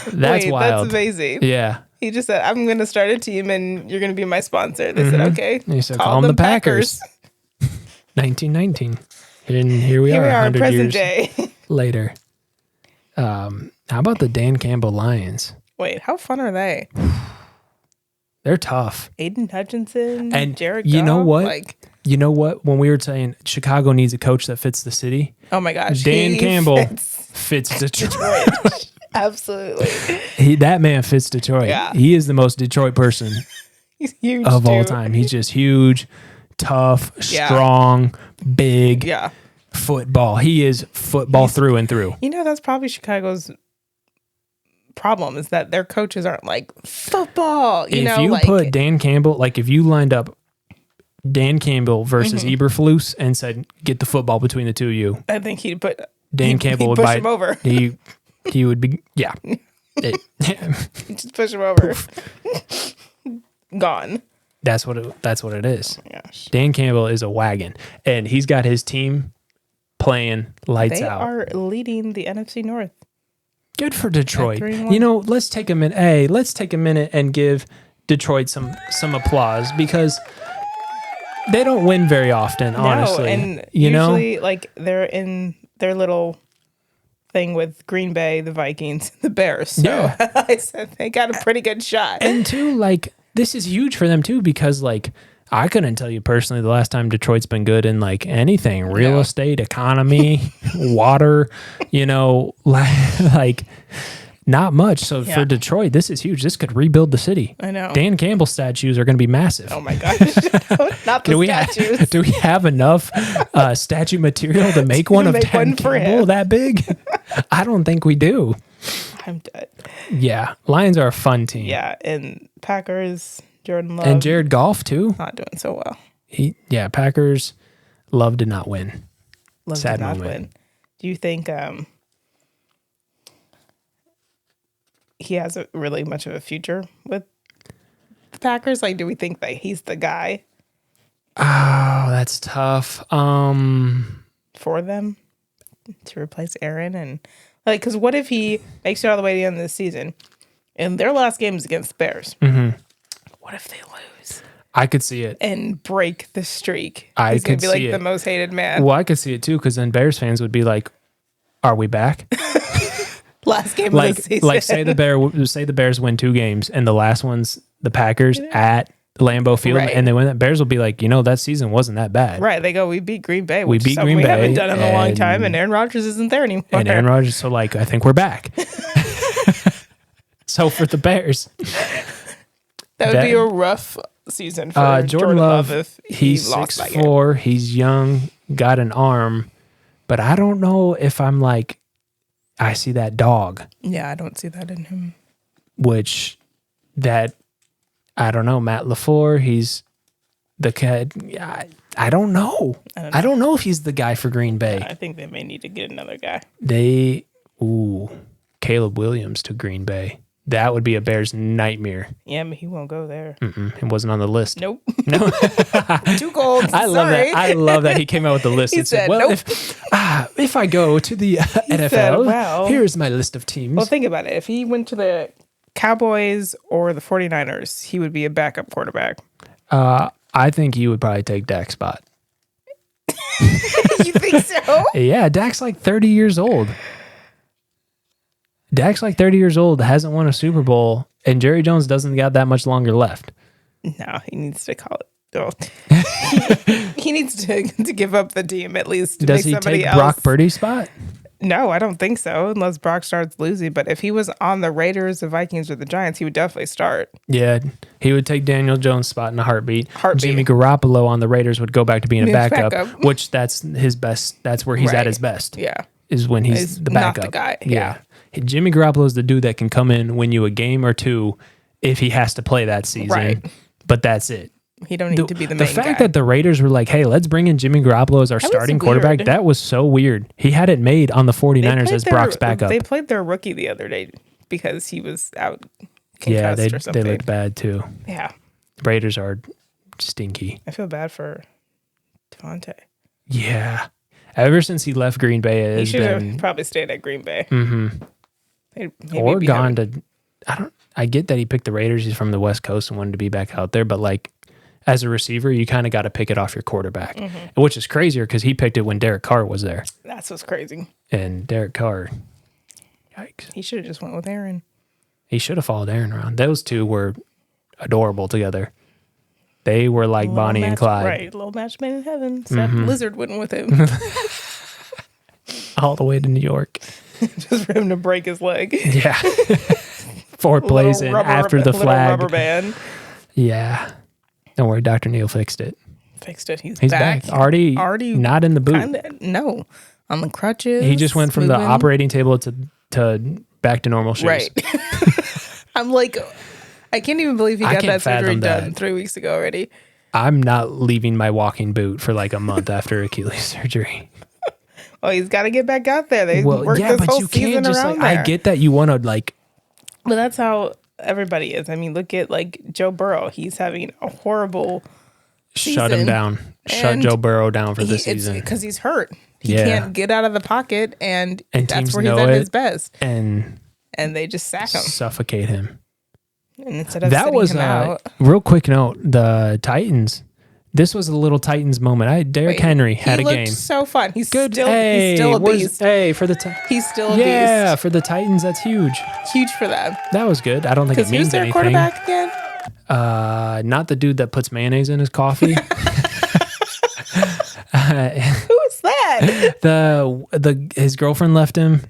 That's wild. That's amazing. Yeah. He just said, I'm going to start a team and you're going to be my sponsor. They said, okay. And he said, call them the Packers. 1919. And here we are 100 present years day. later. How about the Dan Campbell Lions? Wait, how fun are they? They're tough. Aiden Hutchinson And Jared you know Goff, what? You know what? When we were saying Chicago needs a coach that fits the city, oh my gosh, Dan Campbell fits Detroit. Absolutely. That man fits Detroit. Yeah. He is the most Detroit person He's huge of all too. time. He's just huge, tough, strong, big. Yeah. Football. He is football through and through. You know, that's probably Chicago's problem, is that their coaches aren't like football. You If you put Dan Campbell, like if you lined up Dan Campbell versus Eberflus and said, get the football between the two of you, I think he'd put Dan Campbell would push bite him over. He would be, yeah. He'd just push him over. Gone. That's what it is. Oh my gosh. Dan Campbell is a wagon, and he's got his team playing lights They out. are leading the NFC North. Good for Detroit. 3-1. You know, let's take a minute. Hey, let's take a minute and give Detroit some applause, because they don't win very often, honestly. And you usually, like, they're in their little thing with Green Bay, the Vikings, the Bears. So I said they got a pretty good shot. And two, like, this is huge for them too, because like I couldn't tell you personally the last time Detroit's been good in like anything, real estate, economy, water, you know, like not much. So for Detroit, this is huge. This could rebuild the city. I know. Dan Campbell statues are going to be massive. Oh my gosh. Not the statues. Do we have enough statue material to make one of make Dan one for Campbell him. that big? I don't think we do. I'm dead. Yeah. Lions are a fun team. Yeah. And Packers, Jordan Love. And Jared Goff too. Not doing so well. Packers love to not win. Love Sad did not moment. win. Do you think he has really much of a future with the Packers? Like, do we think that he's the guy Oh, that's tough. for them to replace Aaron? And like, because what if he makes it all the way to the end of the season and their last game is against the Bears? Mm-hmm. What if they lose I could see it. and break the streak? I He's gonna could be like see the it. most hated man. Well, I could see it too, because then Bears fans would be like, "Are we back?" Last game like, of the season. like say the Bears win 2 games, and the last one's the Packers at Lambeau Field, Right. and they win. That Bears will be like, that season wasn't that bad. Right, they go, we beat Green Bay. We Which beat is something Green we haven't Bay, done in a long and- time, and Aaron Rodgers isn't there anymore. And Aaron Rodgers, so like, I think we're back. So for the Bears, that would be a rough season for Jordan Love. if He's lost that game. 6'4", he's young, got an arm, but I don't know if I'm like, I see that dog, Yeah, I don't see that in him. which I don't know. Matt LaFleur, he's the kid. I don't know. I don't know if he's the guy for Green Bay. I think they may need to get another guy. Caleb Williams to Green Bay. That would be a Bears nightmare. Yeah, but he won't go there. It wasn't on the list. Nope. No. Too cold. I love that. I love that he came out with the list. He and said, said, well, nope. if I go to the NFL, said, well- here's my list of teams. Well, think about it. If he went to the Cowboys or the 49ers, he would be a backup quarterback. I think he would probably take Dak's spot. You think so? Yeah, Dak's like 30 years old. Hasn't won a Super Bowl, and Jerry Jones doesn't got that much longer left. No, he needs to call it. Oh. He needs to give up the team at least to Does make he somebody take else. Brock Purdy's spot? No, I don't think so, unless Brock starts losing. But if he was on the Raiders, the Vikings, or the Giants, he would definitely start. Yeah, he would take Daniel Jones' spot in a heartbeat. Heartbeat. Jimmy Garoppolo on the Raiders would go back to being a Being his backup, backup. which that's his best. That's where he's at Right. his best. Yeah. Is when he's He's the not backup. the guy, Yeah. Jimmy Garoppolo is the dude that can come in, win you a game or two if he has to play that season. Right. But that's it. He don't need to be the main guy. The fact that the Raiders were like, hey, let's bring in Jimmy Garoppolo as our starting quarterback, that was so weird. He had it made on the 49ers as Brock's backup. They played their rookie the other day because he was out concussed or something. They looked bad too. Yeah. Raiders are stinky. I feel bad for Devontae. Yeah. Ever since he left Green Bay, he should have probably stayed at Green Bay. Mm-hmm. Or gone to... I get that he picked the Raiders. He's from the West Coast and wanted to be back out there, but like as a receiver, you kind of got to pick it off your quarterback, which is crazier because he picked it when Derek Carr was there. That's what's crazy. And Derek Carr, yikes. He should have just went with Aaron. He should have followed Aaron around. Those two were adorable together. They were like Bonnie and Clyde. Right, little match made in heaven. Except Lizard went with him. All the way to New York. Just for him to break his leg. Yeah. 4 plays in after the flag. Rubber band. Yeah. Don't worry, Dr. Neil fixed it. Fixed it. He's back. Already not in the boot. No. On the crutches. He just went from the operating table to back to normal shoes. Right. I'm like, I can't even believe he got that surgery done 3 weeks ago already. I'm not leaving my walking boot for like a month after Achilles surgery. Well, he's got to get back out there. They worked this whole season around there. I get that you want to like. But that's how everybody is. I mean, look at like Joe Burrow. He's having a horrible season. Shut him down. Shut Joe Burrow down for this season. Because he's hurt. He can't get out of the pocket, and that's where he's at his best. And they just sack him. Suffocate him. And instead of sitting him out. Real quick note, the Titans. This was a little Titans moment. Derrick Henry had a game. He looked so fun. He's good. Still a beast. For the he's still a beast. Yeah, for the Titans, that's huge. Huge for them. That was good. I don't think it means anything. Who's their quarterback again? Not the dude that puts mayonnaise in his coffee. Who is that? His girlfriend left him.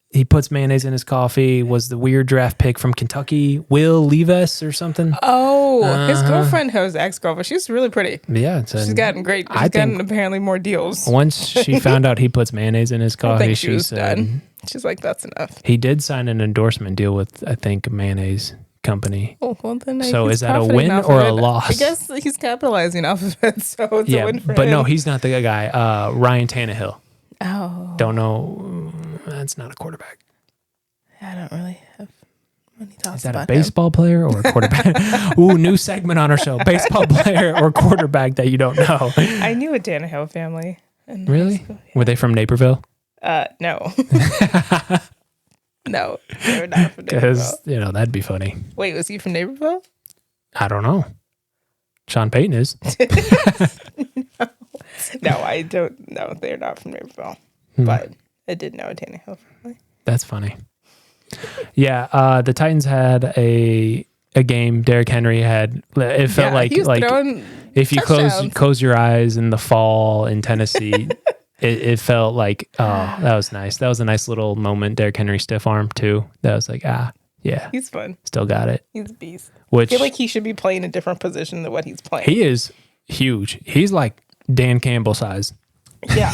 He puts mayonnaise in his coffee. Was the weird draft pick from Kentucky, Will Levis or something? Oh, his girlfriend, his ex-girlfriend. She's really pretty. Yeah, she's gotten great. She's gotten apparently more deals. Once she found out he puts mayonnaise in his coffee, she said, done. She's like, that's enough. He did sign an endorsement deal with, I think, a mayonnaise company. Oh, well, then so is that a win or a loss? I guess he's capitalizing off of it, so it's a win for him. But no, he's not the guy. Ryan Tannehill. Oh. Don't know. That's not a quarterback. I don't really have many thoughts about Is that a baseball player or a quarterback? Ooh, new segment on our show. Baseball player or quarterback that you don't know. I knew a Tannehill family. Really? Were they from Naperville? No. No, they were not from Naperville. Because, that'd be funny. Wait, was he from Naperville? I don't know. Sean Payton is. No, I don't know. They're not from Naperville. But I did know a Tannehill family. That's funny. Yeah, the Titans had a game. Derrick Henry had. It felt like if you close your eyes in the fall in Tennessee, it felt like that was nice. That was a nice little moment. Derrick Henry stiff arm too. That was like yeah, he's fun. Still got it. He's a beast. Which I feel like he should be playing a different position than what he's playing. He is huge. He's like Dan Campbell size. Yeah.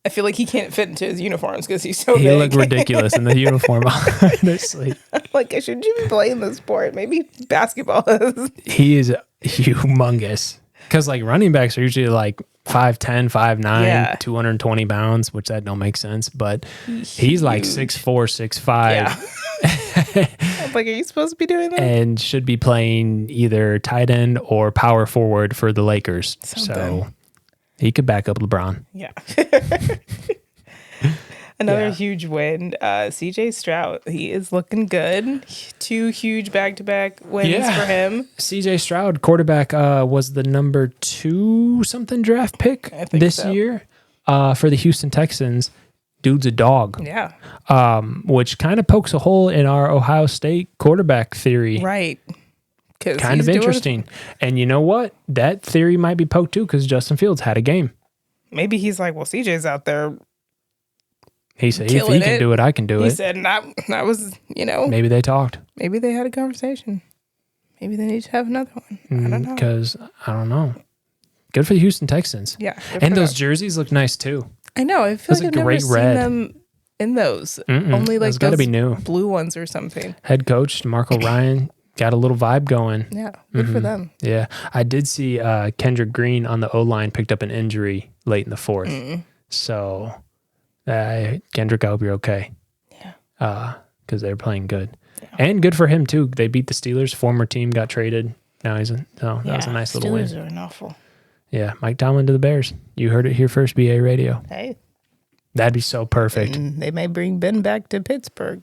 I feel like he can't fit into his uniforms because he's so big. He looked ridiculous in the uniform, honestly. Like, should you be playing the sport? Maybe basketball is. He is humongous. Because, like, running backs are usually, like, 5'10", 5'9", 220 pounds, which that don't make sense. But he's like 6'4", 6'5". Yeah. I'm like, are you supposed to be doing that? And should be playing either tight end or power forward for the Lakers. So he could back up LeBron. Yeah. Another huge win. CJ Stroud, he is looking good. 2 huge back-to-back wins for him. CJ Stroud, quarterback, was the number 2 something draft pick this year for the Houston Texans. Dude's a dog. Yeah. Which kind of pokes a hole in our Ohio State quarterback theory. Right. Kind of interesting. And you know what? That theory might be poked too because Justin Fields had a game. Maybe he's like, well, CJ's out there. He said, if he can do it, I can do it. He said, that was, Maybe they talked. Maybe they had a conversation. Maybe they need to have another one. I don't know. Because, I don't know. Good for the Houston Texans. Yeah. And those jerseys look nice too. I know. I feel like I've never seen them in those. Only like It's got to be new. blue ones or something. Head coach Marco Ryan got a little vibe going. Yeah, good for them. Yeah, I did see Kendrick Green on the O-line picked up an injury late in the fourth. So Kendrick, I hope you're okay. Yeah. Because they're playing good. Yeah. And good for him, too. They beat the Steelers. Former team got traded. Now that was a nice little win. Steelers are an awful. Yeah, Mike Tomlin to the Bears. You heard it here first, BA Radio. Hey. That'd be so perfect. And they may bring Ben back to Pittsburgh.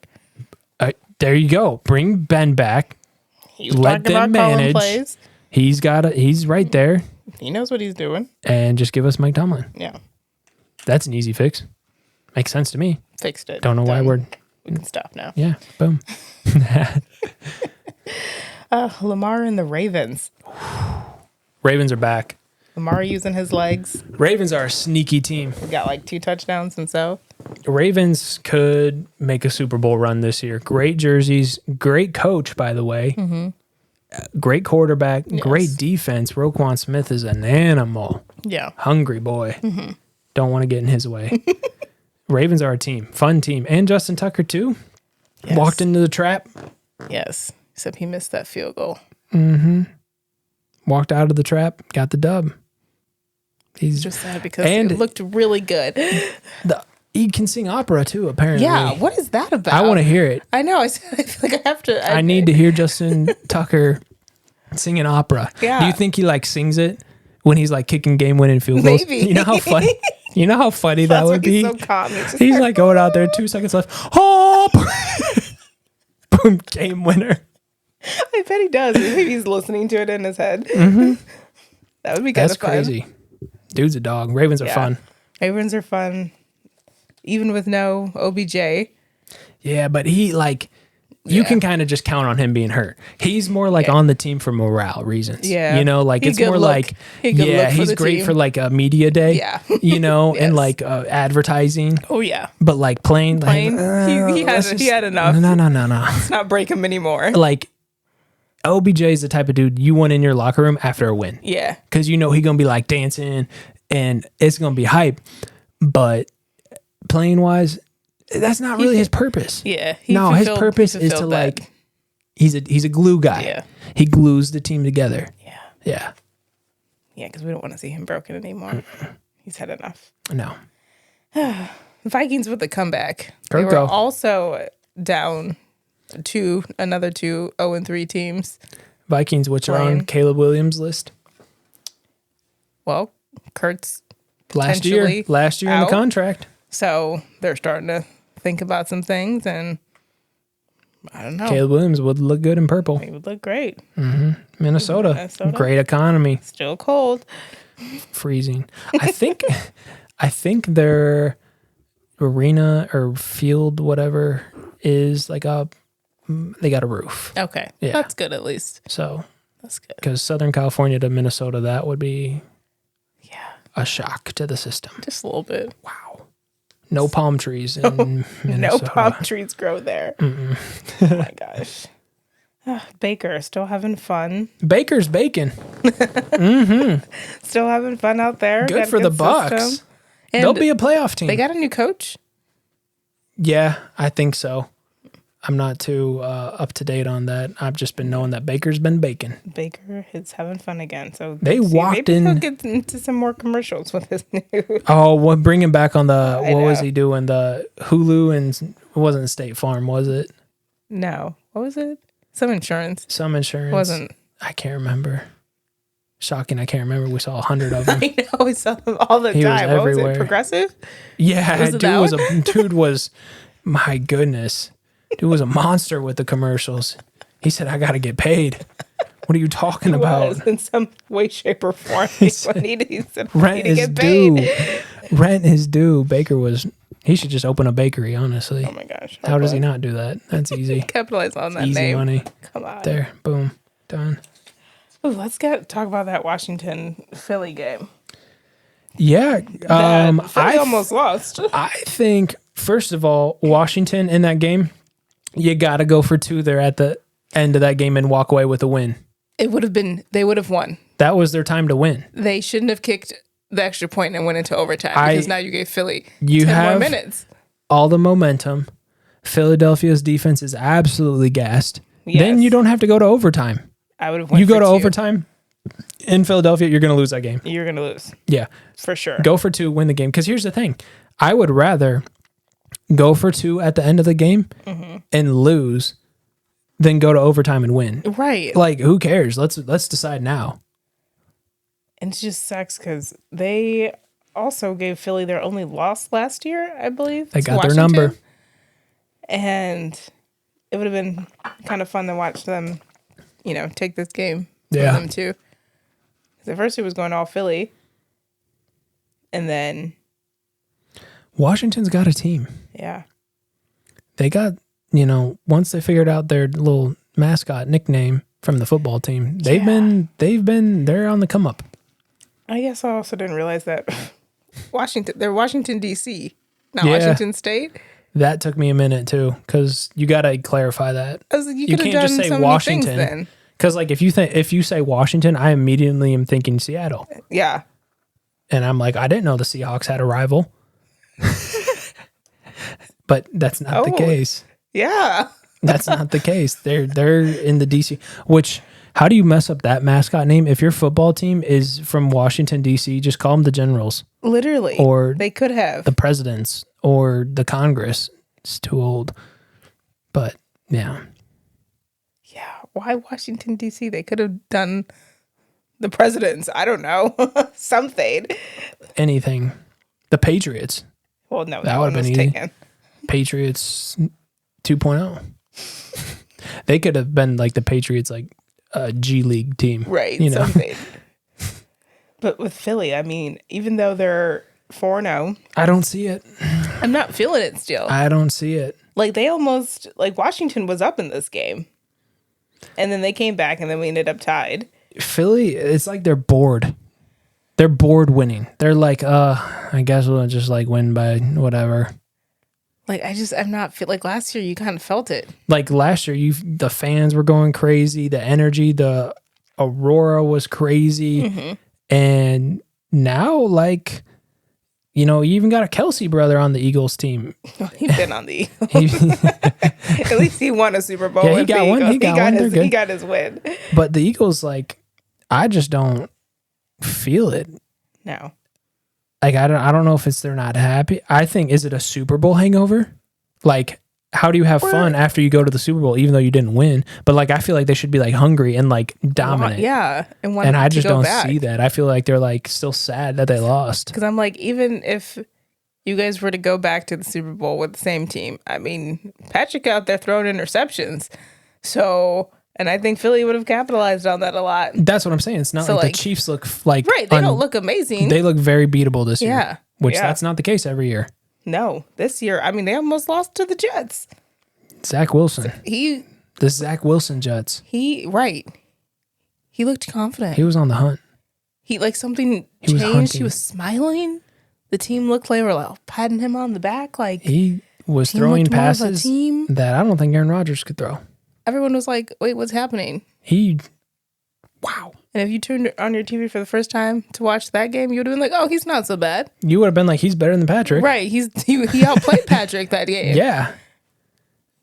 There you go. Bring Ben back. Let them manage. He's right there. He knows what he's doing. And just give us Mike Tomlin. Yeah. That's an easy fix. Makes sense to me. Fixed it. Don't know why we can stop now. Yeah, boom. Lamar and the Ravens. Ravens are back. Lamar using his legs. Ravens are a sneaky team. We got like 2 touchdowns himself. Ravens could make a Super Bowl run this year. Great jerseys. Great coach, by the way. Great quarterback. Yes. Great defense. Roquan Smith is an animal. Yeah. Hungry boy. Don't want to get in his way. Ravens are a team. Fun team. And Justin Tucker, too. Yes. Walked into the trap. Yes. Except he missed that field goal. Walked out of the trap. Got the dub. He's just sad because it looked really good. He can sing opera, too, apparently. Yeah. What is that about? I want to hear it. I know. I feel like I have to. I need to hear Justin Tucker singing opera. Yeah. Do you think he like sings it when he's like kicking game-winning field goals? Maybe. You know how funny? You know how funny that would be? He's so calm. He's like going out there, 2 seconds left. Hop! Boom, game winner. I bet he does. Maybe he's listening to it in his head. That would be kind of fun. That's crazy. Dude's a dog. Ravens are fun. Ravens are fun. Even with no OBJ. Yeah, but he like... You can kind of just count on him being hurt. He's more like on the team for morale reasons. Yeah. You know, like it's more like, he's great for like a media day. Yeah. You know, and like advertising. Oh, yeah. But like playing. Like, he had enough. No. Let's not break him anymore. Like, OBJ is the type of dude you want in your locker room after a win. Yeah. Because you know he's going to be like dancing and it's going to be hype. But playing wise, that's not really his purpose. Yeah. His purpose is to like, he's a glue guy. Yeah. He glues the team together. Yeah. Yeah. Yeah, because we don't want to see him broken anymore. He's had enough. No. Vikings with the comeback. They were also down to another 2 0-3 teams. Vikings, which are on Caleb Williams' list. Well, Kurt's last year in the contract. So they're starting to think about some things, and I don't know. Caleb Williams would look good in purple. He would look great. Minnesota. Great economy. Still cold. Freezing. I think their arena or field, whatever, is like they got a roof. Okay. Yeah. That's good at least. So that's good. Because Southern California to Minnesota, that would be a shock to the system. Just a little bit. Wow. No palm trees in Minnesota. No palm trees grow there. Oh my gosh. Baker still having fun. Baker's baking. Still having fun out there. Good for the Bucks. They'll be a playoff team. They got a new coach? Yeah, I think so. I'm not too up to date on that. I've just been knowing that Baker's been baking. Baker is having fun again. So they walked maybe in. He'll get into some more commercials with his new. Oh, bring him back on the. What was he doing? The Hulu and it wasn't State Farm, was it? No. What was it? Some insurance. Wasn't. I can't remember. Shocking. I can't remember. We saw 100 of them. I know. We saw them all the time. What was it? Progressive? Yeah. Dude was. My goodness. Dude was a monster with the commercials. He said, I got to get paid. What are you talking about? In some way, shape, or form. He said, rent is due. Rent is due. Baker was, he should just open a bakery, honestly. Oh my gosh. How does he not do that? That's easy. Capitalize on that easy name. Money. Come on. There. Boom. Done. Ooh, let's talk about that Washington-Philly game. Yeah. Philly almost lost. I think, first of all, Washington in that game, you got to go for 2 there at the end of that game and walk away with a win. They would have won. That was their time to win. They shouldn't have kicked the extra point and went into overtime because now you gave Philly 10 more minutes. all the momentum. Philadelphia's defense is absolutely gassed. Yes. Then you don't have to go to overtime. I would have. You go to overtime in Philadelphia, you're going to lose that game. You're going to lose. Yeah, for sure. Go for 2, win the game. Because here's the thing: I would rather go for 2 at the end of the game and lose than go to overtime and win. Right. Like, who cares? Let's decide now. And it just sucks because they also gave Philly their only loss last year, I believe. They got their number. And it would have been kind of fun to watch them, take this game. Yeah. Them too. Because at first it was going all Philly. And then Washington's got a team. Yeah. They got, once they figured out their little mascot nickname from the football team, they're on the come up. I guess I also didn't realize that they're Washington, D.C., not Washington State. That took me a minute too, because you got to clarify that. You can't just say Washington. Because if you say Washington, I immediately am thinking Seattle. Yeah. And I'm like, I didn't know the Seahawks had a rival. But that's not the case. Yeah. That's not the case. They're in the DC. Which, how do you mess up that mascot name? If your football team is from Washington, DC, just call them the Generals. Literally. Or they could have. The Presidents or the Congress. It's too old. But, yeah. Yeah. Why Washington, D.C.? They could have done the Presidents. I don't know. Something. Anything. The Patriots. Well, no, that would have been easy. Taken. Patriots 2.0. They could have been like the Patriots, like a G League team. Right. Something. But with Philly, I mean, even though they're 4-0. I don't see it. I'm not feeling it still. I don't see it. Like, they almost, Washington was up in this game. And then they came back, and then we ended up tied. Philly, it's like they're bored. They're bored winning. They're like, I guess we'll just win by whatever. I'm not feel like last year you kind of felt it. Like last year, the fans were going crazy. The energy, the aurora was crazy. Mm-hmm. And now, you even got a Kelsey brother on the Eagles team. He's been on the Eagles. At least he won a Super Bowl. Yeah, he got one. He got his win. But the Eagles, I just don't feel it. No. I don't know if they're not happy. I think, is it a Super Bowl hangover? How do you have fun after you go to the Super Bowl, even though you didn't win? But I feel like they should be hungry and dominant. Yeah. And I just don't see that. I feel like they're still sad that they lost. Because I'm even if you guys were to go back to the Super Bowl with the same team, I mean, Patrick out there throwing interceptions. So, and I think Philly would have capitalized on that a lot. That's what I'm saying. It's not the Chiefs look right. They don't look amazing. They look very beatable this year. Yeah. Which that's not the case every year. No, this year, I mean, they almost lost to the Jets. Zach Wilson. The Zach Wilson Jets. Right. He looked confident. He was on the hunt. Something changed. He was smiling. The team looked like they were patting him on the back. He was throwing passes that I don't think Aaron Rodgers could throw. Everyone was like, wait, what's happening? Wow. And if you turned on your TV for the first time to watch that game, you would have been like, oh, he's not so bad. You would have been like, he's better than Patrick. Right. He outplayed Patrick that game. Yeah.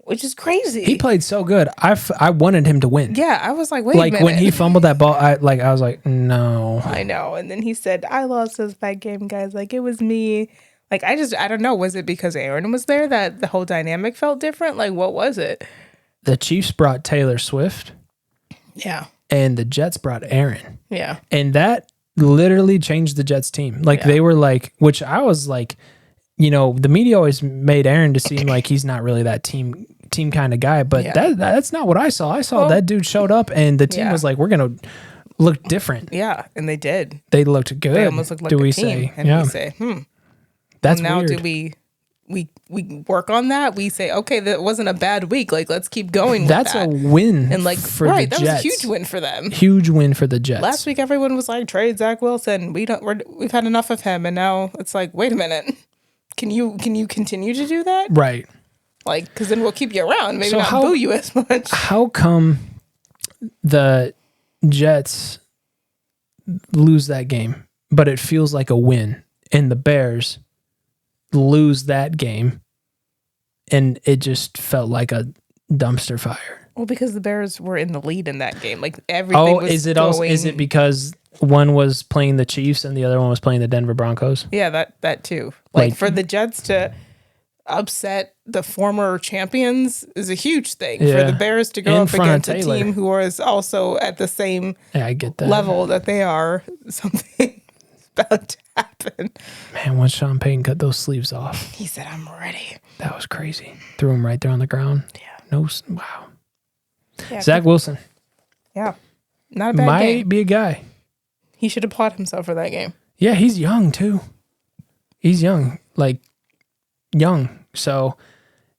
Which is crazy. He played so good. I wanted him to win. Yeah. I was like, wait a minute. When he fumbled that ball, I was like, no. I know. And then he said, I lost this bad game, guys. It was me. I don't know. Was it because Aaron was there that the whole dynamic felt different? What was it? The Chiefs brought Taylor Swift. Yeah. And the Jets brought Aaron. Yeah. And that literally changed the Jets team. They were which I was the media always made Aaron to seem like he's not really that team kind of guy. But that's not what I saw. I saw that dude showed up and the team was we're going to look different. Yeah. And they did. They looked good. They almost looked like a team. And we say, That's now weird. Do we work on that? We say, okay, that wasn't a bad week. Let's keep going. That's with that. a win for the Jets. That was a huge win for them. Huge win for the Jets. Last week, everyone was like, trade Zach Wilson. We've had enough of him, and now it's wait a minute. Can you continue to do that? Right. Because then we'll keep you around. Maybe not boo you as much. How come the Jets lose that game, but it feels like a win, and the Bears lose that game and it just felt like a dumpster fire. Well, because the Bears were in the lead in that game. Like everything was is it because one was playing the Chiefs and the other one was playing the Denver Broncos? Yeah, that too. Like for the Jets to upset the former champions is a huge thing. For the Bears to go up against a team who is also at the same I get that. level that they are, something is about to happen. Man, once Sean Payton cut those sleeves off, he said, "I'm ready." That was crazy. Threw him right there on the ground. Yeah. Wow. Yeah, Zach Wilson. Yeah. Not a bad game. Might be a guy. He should applaud himself for that game. Yeah, he's young too. He's young. Like young. So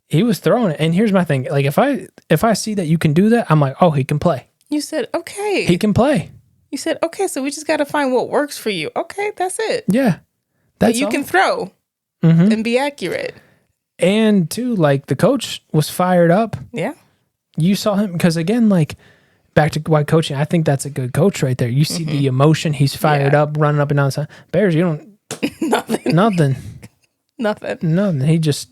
he was throwing it. And here's my thing. Like if I see that you can do that, I'm like, oh, he can play. You said, okay. He can play. You said, okay, so we just got to find what works for you. Okay, that's it. Yeah. That's you can throw and be accurate. And too, like the coach was fired up. Yeah. You saw him because again, like back to why coaching, I think that's a good coach right there. You see the emotion. He's fired up, running up and down the side. Bears, you don't nothing. He just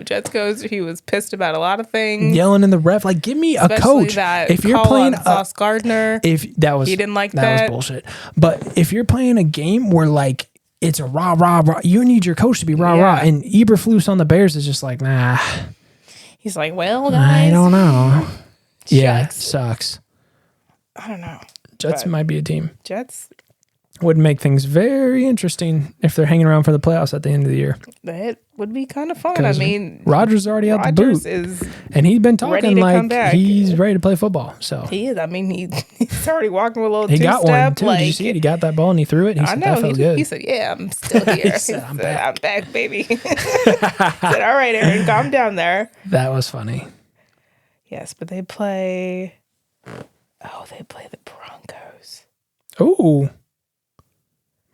Jets goes. He was pissed about a lot of things, yelling in the ref. Like, give me a coach. If you're playing Sauce Gardner, he didn't like that was bullshit. But if you're playing a game where like it's a rah rah rah, you need your coach to be rah rah. And Eberflus on the Bears is just like, nah. He's like, well, guys, I don't know. Yeah, it sucks. I don't know. Jets might be a team. Jets would make things very interesting if they're hanging around for the playoffs at the end of the year. That would be kind of fun. I mean, Rodgers already out the boot, and he's been talking like he's ready to play football. So he is. I mean, he's already walking with a little. He got one too. Did you see it? He got that ball and he threw it. And he said, that felt good. He said, "Yeah, I'm still here." He said, "I'm back. I'm back, baby." He said, "All right, Aaron, calm down there." That was funny. Yes, but they play. Oh, they play the Broncos. Ooh.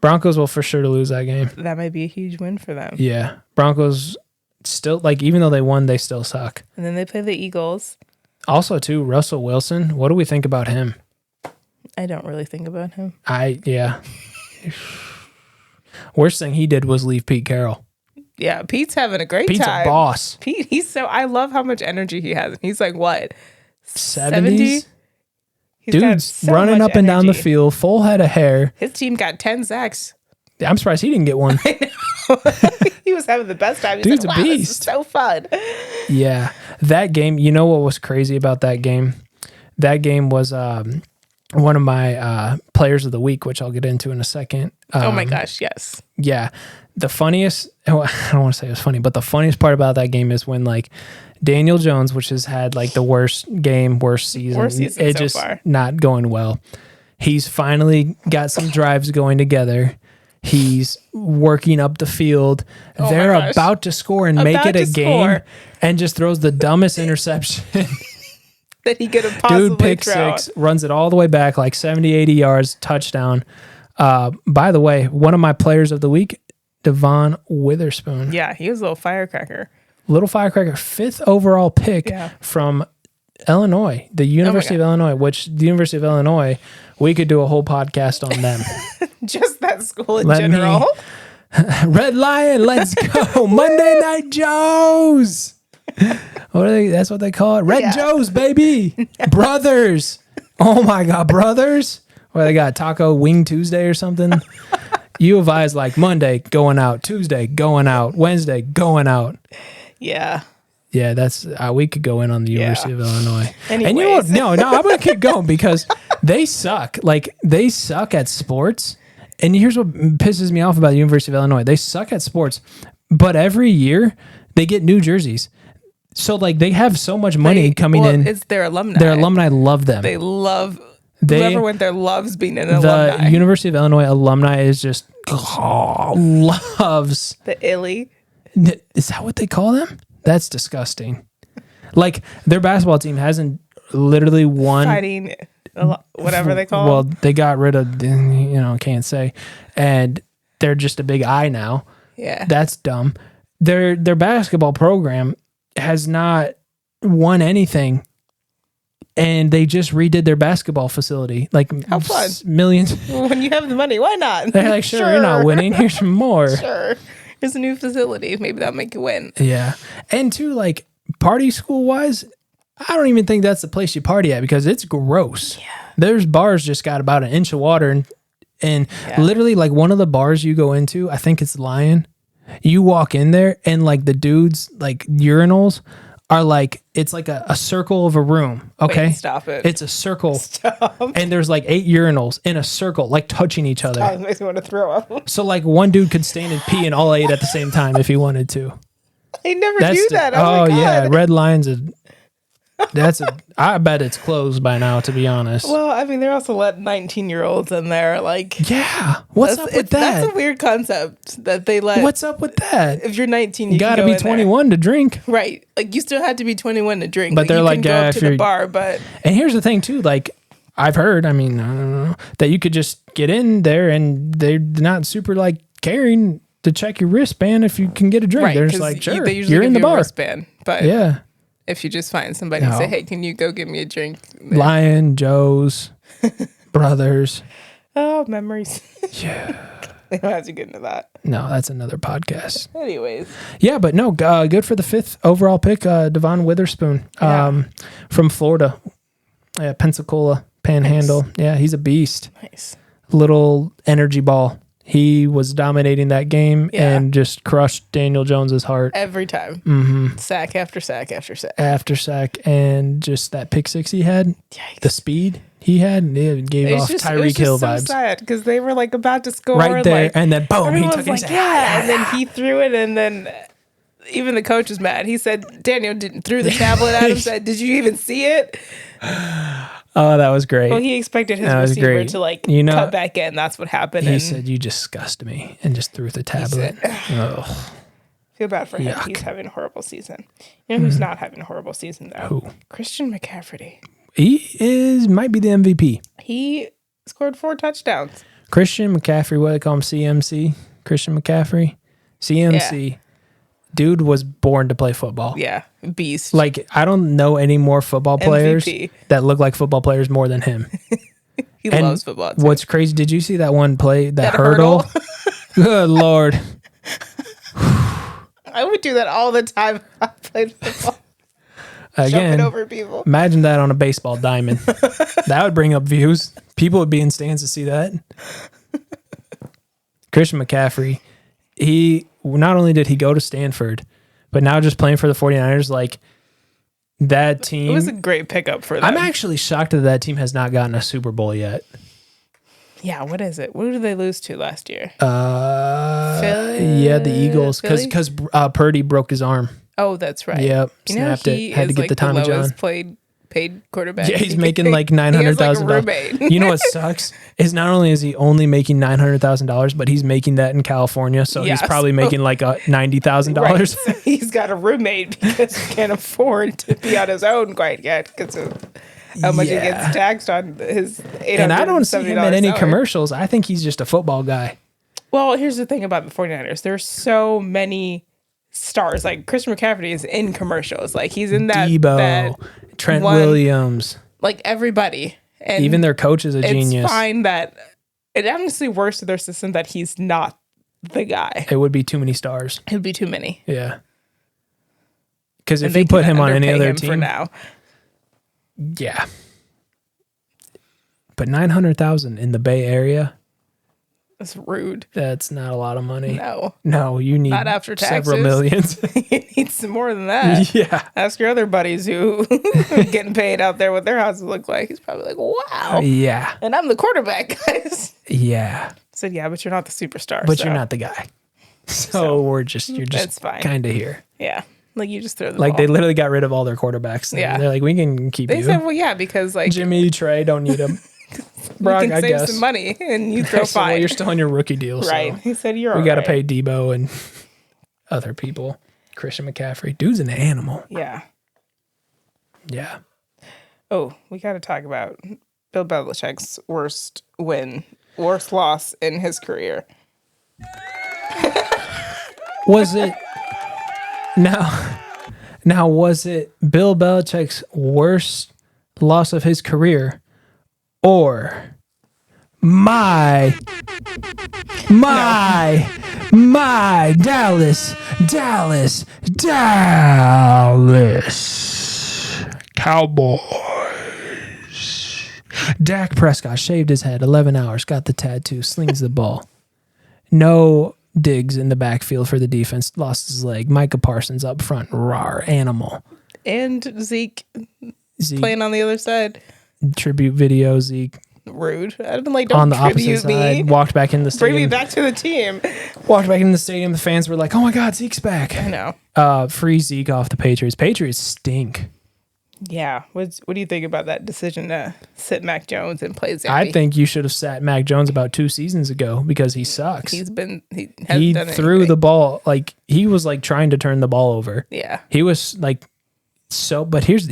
Broncos will for sure to lose that game. That might be a huge win for them. Yeah. Broncos still, like, even though they won, they still suck. And then they play the Eagles. Also, too, Russell Wilson. What do we think about him? I don't really think about him. Yeah. Worst thing he did was leave Pete Carroll. Yeah, Pete's having a great time. Pete's a boss. Pete, I love how much energy he has. He's like, what? 70s? Dude's running up and down the field, full head of hair. His team got 10 sacks. I'm surprised he didn't get one. I know. He was having the best time. Dude's like, a beast. This is so fun. Yeah. That game, you know what was crazy about that game? That game was one of my players of the week, which I'll get into in a second. Oh my gosh, yes. Yeah. The funniest, I don't want to say it was funny, but the funniest part about that game is when like Daniel Jones, which has had like the worst season it just far. Not going well. He's finally got some drives going together. He's working up the field. Oh They're about to score and make it a game and just throws the dumbest interception that he could have possibly Dude, pick thrown. 6, runs it all the way back like 70, 80 yards, touchdown. By the way, one of my players of the week, Devon Witherspoon. Yeah, he was a little firecracker. 5th overall pick from Illinois, the University of Illinois, which the University of Illinois, we could do a whole podcast on them. Just that school in general. Red Lion, let's go. Monday Night Joes. What are they? That's what they call it. Red Joes, baby. Brothers. Oh my God, brothers. What they got? Taco Wing Tuesday or something? U of I is like Monday going out, Tuesday going out, Wednesday going out. Yeah. Yeah, that's we could go in on the University of Illinois. Anyways. And you know what? No, I'm gonna keep going because they suck. Like they suck at sports. And here's what pisses me off about the University of Illinois: they suck at sports, but every year they get new jerseys. So like they have so much money coming in. It's their alumni. Their alumni love them. They love. Whoever went there loves being an alumni. The University of Illinois alumni is just loves the illy. Is that what they call them? That's disgusting. Like their basketball team hasn't literally won. Fighting, whatever they call. Well, they got rid of, can't say, and they're just a big I now. Yeah, that's dumb. Their basketball program has not won anything. And they just redid their basketball facility. Like, how fun. Millions. When you have the money, why not? They're like, sure, you're not winning. Here's some more. Sure. Here's a new facility. Maybe that'll make you win. Yeah. And too, like, party school-wise, I don't even think that's the place you party at because it's gross. Yeah. There's bars just got about an inch of water and literally, like, one of the bars you go into, I think it's Lion, you walk in there and, like, the dudes, like, urinals are like, it's like a circle of a room, okay? Wait, stop it. It's a circle. Stop. And there's like 8 urinals in a circle, like touching each other. It makes me want to throw up. So like one dude could stand and pee in all 8 at the same time if he wanted to. I never knew that. Oh my God. Yeah, Red Lion's I bet it's closed by now, to be honest. Well, I mean, they're also letting 19-year-olds in there. Like, yeah, what's up with that? That's a weird concept that they let. What's up with that? If you're 19, you gotta can go be 21 to drink, right? Like, you still had to be 21 to drink, but they're you like, can go up to the bar. But and here's the thing too, like I've heard, I mean, I don't know, that you could just get in there and they're not super like caring to check your wristband if you can get a drink. right, They're just like, sure, they usually you're in the bar. Wristband, but yeah. If you just find somebody and say, hey, can you go get me a drink? Lion, Joe's, Brothers. Oh, memories. Yeah. We don't have to get into that. No, that's another podcast. Anyways. Yeah, but no, good for the 5th overall pick, Devon Witherspoon from Florida. Yeah, Pensacola, Panhandle. Nice. Yeah, he's a beast. Nice. Little energy ball. He was dominating that game and just crushed Daniel Jones's heart. Every time. Mm-hmm. Sack after sack after sack. After sack. And just that pick 6 he had, Yikes. the speed he had, it gave off Tyreek Hill vibes. So sad because they were like about to score. Right there. Like, and then boom, he took it. Like, and then he threw it and then even the coach was mad. He said, Daniel threw the tablet at him, said, did you even see it? Oh, that was great. Well, he expected his receiver to like cut back in. That's what happened. He said, you disgust me, and just threw the tablet. Feel bad for him. Yuck. He's having a horrible season. You know who's not having a horrible season, though? Who? Christian McCaffrey. He might be the MVP. He scored 4 touchdowns. Christian McCaffrey, what do they call him? CMC? Christian McCaffrey? CMC. Yeah. Dude was born to play football. Yeah, beast. Like, I don't know any more football players MVP. that look like football players more than him. He loves football, too. What's crazy, did you see that one play, that hurdle? Good Lord. I would do that all the time if I played football. Again, jumping over people. Imagine that on a baseball diamond. That would bring up views. People would be in stands to see that. Christian McCaffrey, he not only did he go to Stanford, but now just playing for the 49ers, like that team. It was a great pickup for them. I'm actually shocked that team has not gotten a Super Bowl yet. Yeah, what is it? What did they lose to last year? Yeah, the Eagles, because Purdy broke his arm. Oh, that's right. Yep, snapped it. Had to get the Tommy John. Paid quarterback. Yeah, he's making like $900,000. You know what sucks is not only is he only making $900,000, but he's making that in California, so he's probably making like $90,000. Right. So he's got a roommate because he can't afford to be on his own quite yet because of how much he gets taxed on his $870. And I don't see him in any commercials. I think he's just a football guy. Well, here's the thing about the 49ers. There's so many stars. Like Christian McCaffrey is in commercials. Like he's in that Debo, Trent Williams. Like everybody. And even their coach is a genius. It's fine that it honestly works to their system that he's not the guy. It would be too many stars. It would be too many. Yeah. Because if you put him on any other team for now. Yeah. But $900,000 in the Bay Area. That's rude. That's not a lot of money. No, you need not after taxes. Several millions. You need some more than that. Yeah. Ask your other buddies who getting paid out there what their houses look like. He's probably like, wow. Yeah. And I'm the quarterback, guys. Yeah. I said, yeah, but you're not the superstar. But you're not the guy. So you're just kind of here. Yeah. Like you just throw the ball. They literally got rid of all their quarterbacks. Yeah. They're like, we can keep you. They said, well, yeah, because like Jimmy, Trey, don't need them. Brock, you can save some money and you throw fine. Well, you're still on your rookie deal. Right. So he said, we got to pay Debo and other people. Christian McCaffrey. Dude's an animal. Yeah. Yeah. Oh, we got to talk about Bill Belichick's worst loss in his career. Was it now was it Bill Belichick's worst loss of his career or my My Dallas Cowboys. Dak Prescott shaved his head, 11 hours, got the tattoo, slings the ball. No digs in the backfield for the defense, lost his leg. Micah Parsons up front, rawr, animal. And Zeke playing on the other side. Tribute video, Zeke. Rude. I'd been like, don't on the opposite tribute me. side, walked back in the stadium. Bring me back to the team. Walked back in the stadium. The fans were like, "Oh my God, Zeke's back!" I know. Free Zeke off the Patriots. Patriots stink. Yeah. What do you think about that decision to sit Mac Jones and play Zappy? I think you should have sat Mac Jones about 2 seasons ago because he sucks. He threw the ball like he was like trying to turn the ball over. Yeah. He was like but he's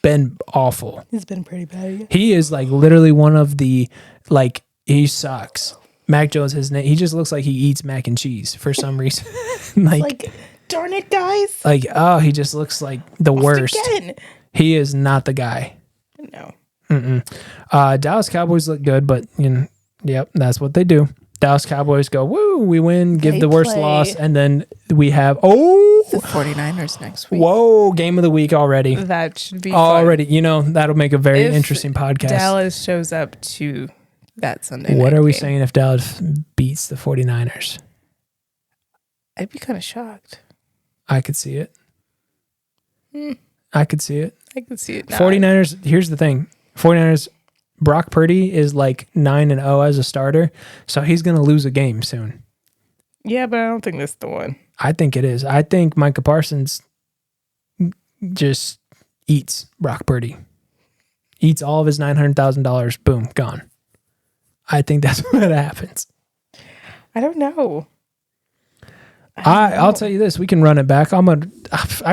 been awful. He's been pretty bad. Yeah. He is like literally one of the like he sucks. Mac Jones, his name. He just looks like he eats mac and cheese for some reason. like, darn it, guys! Like, oh, he just looks like the worst. Again. He is not the guy. No. Dallas Cowboys look good, but yep, that's what they do. Dallas Cowboys go, woo, we win, give the worst loss, and then we have the 49ers next week. Whoa, game of the week already. That should be already. Fun. That'll make a very interesting podcast. Dallas shows up to that Sunday night. What are we game. saying if Dallas beats the 49ers? I'd be kind of shocked. I could see it. I could see it. I could see it. 49ers, here's the thing. 49ers, Brock Purdy is like 9-0 as a starter, so he's going to lose a game soon. Yeah, but I don't think that's the one. I think it is. I think Micah Parsons just eats Brock Purdy. Eats all of his $900,000. Boom, gone. I think that's what happens. I don't know. I'll tell you this. We can run it back. I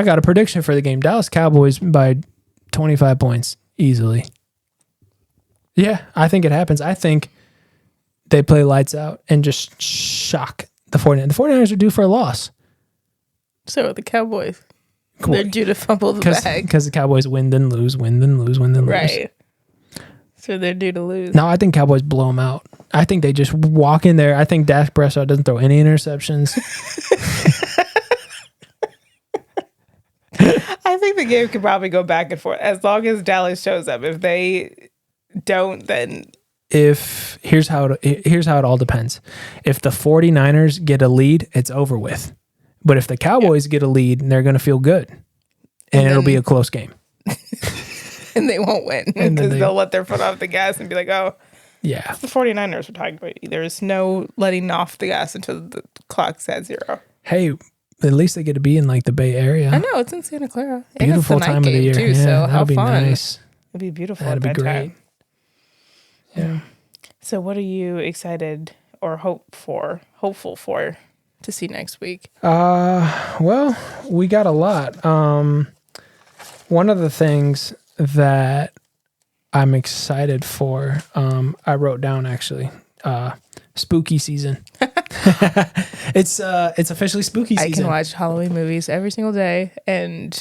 got a prediction for the game. Dallas Cowboys by 25 points easily. Yeah, I think it happens. I think they play lights out and just shock the 49ers. The 49ers are due for a loss. So are the Cowboys. Cool. They're due to fumble the bag. Because the Cowboys win, then lose, win, then lose, win, then lose. Right. So they're due to lose. No, I think Cowboys blow them out. I think they just walk in there. I think Dak Prescott doesn't throw any interceptions. I think the game could probably go back and forth as long as Dallas shows up. If they don't, then here's how it all depends. If the 49ers get a lead, it's over with. But if the Cowboys get a lead, they're going to feel good. And it'll be a close game. And they won't win because they'll let their foot off the gas and be like, oh, yeah. It's the 49ers we're talking about. There's no letting off the gas until the clock's at 0. Hey, at least they get to be in like the Bay Area. I know, it's in Santa Clara. Beautiful time of the year. Too, yeah, so that'll how be fun. Nice. It'll be beautiful. That'll be great. Time. Yeah. So what are you excited or hopeful for to see next week? Well, we got a lot. One of the things that I'm excited for, I wrote down actually, spooky season. It's officially spooky season. I can watch Halloween movies every single day, and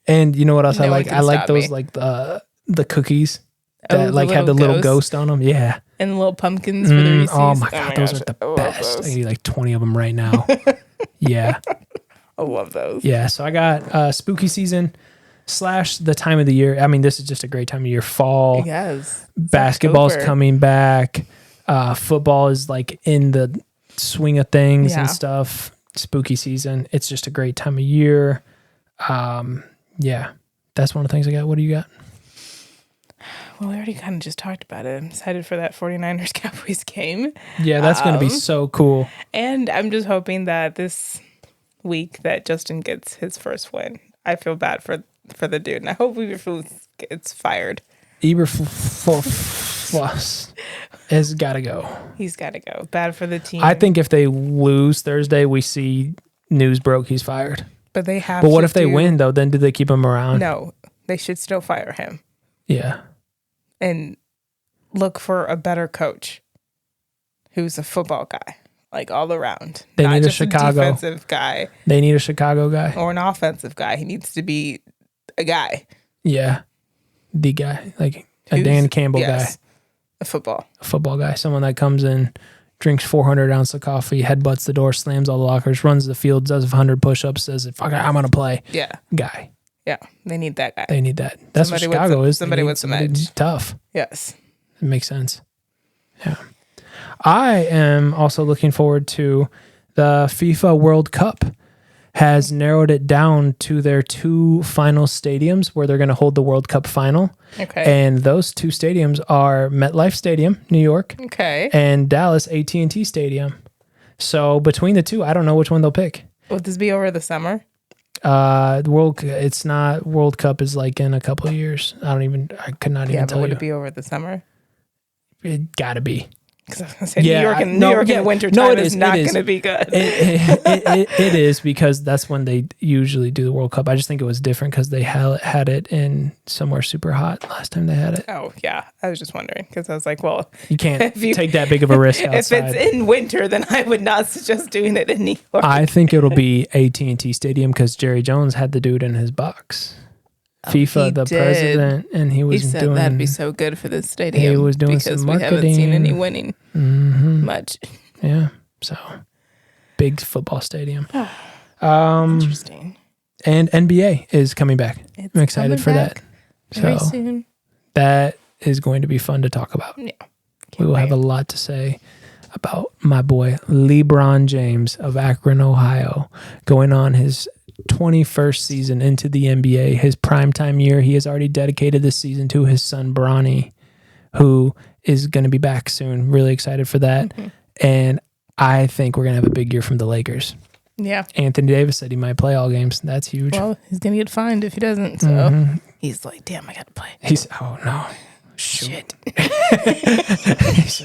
you know what else I like? I like those like the cookies that like have the little ghost on them. Yeah. And the little pumpkins for the Reese's. Oh my God, those are the best. I need like 20 of them right now. Yeah. I love those. Yeah, so I got spooky season / the time of the year. I mean, this is just a great time of year. Fall. Yes. Basketball's coming back. Football is like in the swing of things and stuff. Spooky season. It's just a great time of year. Yeah, that's one of the things I got. What do you got? Well, we already kind of just talked about it. I'm excited for that 49ers Cowboys game. Yeah, that's going to be so cool. And I'm just hoping that this week that Justin gets his first win. I feel bad for the dude, and I hope Eberflus gets fired. Eberflus has got to go. He's got to go. Bad for the team. I think if they lose Thursday, we see news broke he's fired. But they have. But what if they win though? Then do they keep him around? No, they should still fire him. Yeah. And look for a better coach who's a football guy, like all around. They Not need just a Chicago defensive guy. They need a Chicago guy. Or an offensive guy. He needs to be a guy. Yeah. The guy. Like a Dan Campbell guy. A football guy. Someone that comes in, drinks 400 ounces of coffee, headbutts the door, slams all the lockers, runs the field, does 100 push-ups, says, "Fuck it, I'm gonna play." Yeah. Guy. Yeah. They need that guy. They need that. That's what Chicago is. Somebody with some edge. Tough. Yes. It makes sense. Yeah. I am also looking forward to the FIFA World Cup has narrowed it down to their 2 final stadiums where they're going to hold the World Cup final. Okay. And those 2 stadiums are MetLife Stadium, New York. Okay. And Dallas AT&T Stadium. So between the 2, I don't know which one they'll pick. Would this be over the summer? It's not. World Cup is like in a couple of years. I could not even tell you. Would it be over the summer? It gotta be. Because I was going to say, New York in winter time is not going to be good. It is, because that's when they usually do the World Cup. I just think it was different because they had it in somewhere super hot last time they had it. Oh, yeah. I was just wondering because I was like, well, you can't take that big of a risk outside. If it's in winter, then I would not suggest doing it in New York. I think it'll be AT&T Stadium because Jerry Jones had the dude in his box. FIFA, the president, and he said doing, that'd be so good for this stadium. He was doing because some marketing. We haven't seen any winning much. Yeah, so big football stadium. Interesting. And NBA is coming back. I'm excited for that. Very soon. That is going to be fun to talk about. Yeah, we will have a lot to say about my boy LeBron James of Akron, Ohio, going on his 21st season into the NBA, his primetime year. He has already dedicated this season to his son, Bronny, who is going to be back soon. Really excited for that. Mm-hmm. And I think we're going to have a big year from the Lakers. Yeah. Anthony Davis said he might play all games. That's huge. Well, he's going to get fined if he doesn't. So he's like, damn, I got to play. Oh, no. Shit.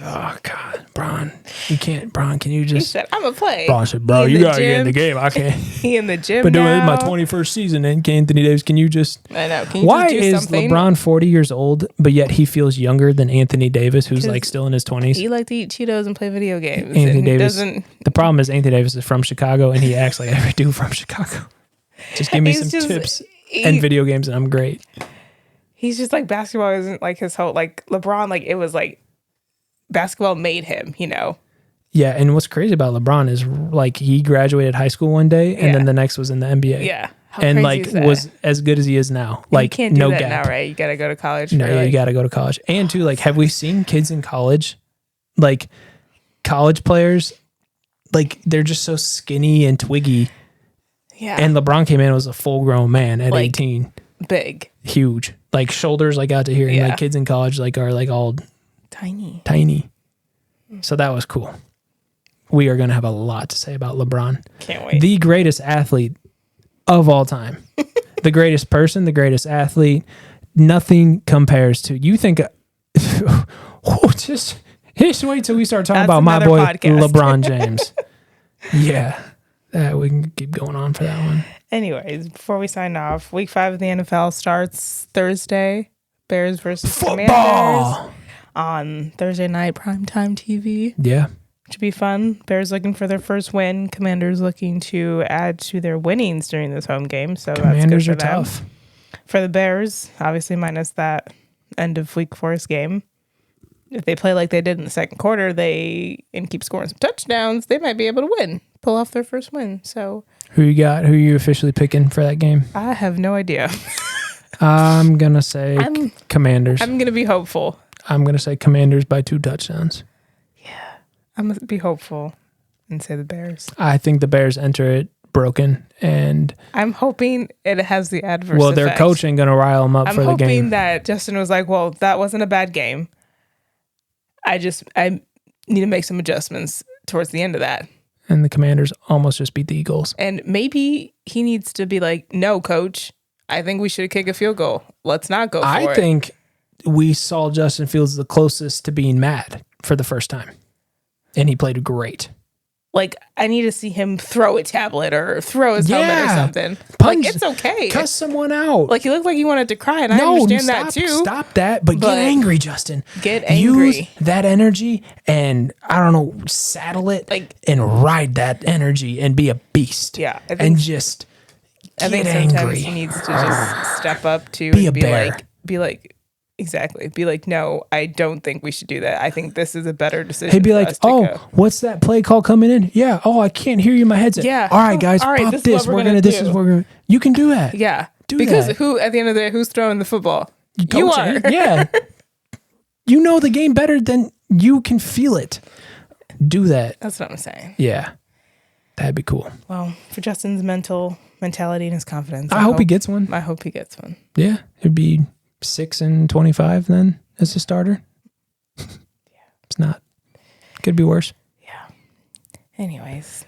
Oh, God. Bron, you can't. Bron, can you just... He said, I'm going to play. Bron said, bro, you got to get in the game. I can't. He in the gym been doing now. This my 21st season, and Anthony Davis, can you just... I know. Can you Why just do is something? LeBron 40 years old, but yet he feels younger than Anthony Davis, who's like still in his 20s? He liked to eat Cheetos and play video games. Anthony Davis. The problem is Anthony Davis is from Chicago, and he acts like every dude from Chicago. Just give me some tips and video games, and I'm great. He's just like, basketball isn't like his whole, like LeBron, like it was like basketball made him, you know? Yeah. And what's crazy about LeBron is like he graduated high school one day and then the next was in the NBA. Yeah. How and crazy like was as good as he is now. Like you can't do no that gap. Now, right? You got to go to college. No, you got to go to college. And too, like, have we seen kids in college? Like college players, like they're just so skinny and twiggy. Yeah. And LeBron came in and was a full grown man at like, 18. Big. Huge. Like shoulders like out to here. And like kids in college like are like all tiny. So that was cool. We are going to have a lot to say about LeBron. Can't wait. The greatest athlete of all time. The greatest person, the greatest athlete. Nothing compares to. You think just wait till we start talking about my boy podcast. LeBron James. Yeah. We can keep going on for that one. Anyways, before we sign off, week 5 of the NFL starts Thursday. Bears versus Football. Commanders on Thursday night primetime TV. Yeah. Should be fun. Bears looking for their first win. Commanders looking to add to their winnings during this home game. So Commanders that's good for are them. tough. For the Bears, obviously minus that end of week 4's game. If they play like they did in the second quarter, and keep scoring some touchdowns, they might be able to win. Pull off their first win. So who you got? Who are you officially picking for that game? I have no idea. I'm going to say Commanders. I'm going to be hopeful. I'm going to say Commanders by 2 touchdowns. Yeah. I'm going to be hopeful and say the Bears. I think the Bears enter it broken, and I'm hoping it has the adverse well, their coach ain't going to rile them up for the game. I'm hoping that Justin was like, well, that wasn't a bad game. I need to make some adjustments towards the end of that. And the Commanders almost just beat the Eagles. And maybe he needs to be like, no, coach, I think we should kick a field goal. Let's not go for it. I think we saw Justin Fields the closest to being mad for the first time. And he played great. Like, I need to see him throw a tablet or throw his helmet or something. Punch, like, it's okay. Cuss someone out. Like, he looked like he wanted to cry, and I understand that too. Stop that, but get angry, Justin. Get angry. Use that energy and, I don't know, saddle it and ride that energy and be a beast. Yeah. I think sometimes angry. he needs to just step up to be a bear. be like, Exactly. Be like, no, I don't think we should do that. I think this is a better decision. He'd be like, what's that play call coming in? Yeah. Oh, I can't hear you in my headset. Yeah. All right, guys, pop this. This is what we're gonna. You can do that. Yeah. Because who at the end of the day, who's throwing the football? You are. Yeah. You know the game better than you can feel it. Do that. That's what I'm saying. Yeah. That'd be cool. Well, for Justin's mentality and his confidence, I hope he gets one. I hope he gets one. Yeah. It'd be 6-25 then as a starter. Yeah. It's not. Could be worse. Yeah. Anyways,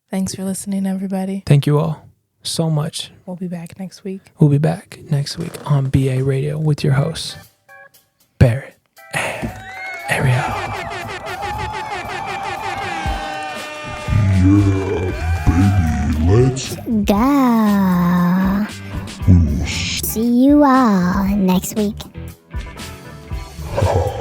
thanks for listening, everybody. Thank you all so much. We'll be back next week. We'll be back next week on BA Radio with your hosts, Barrett and Ariel. Yeah, baby, let's go. We will See you all next week. ha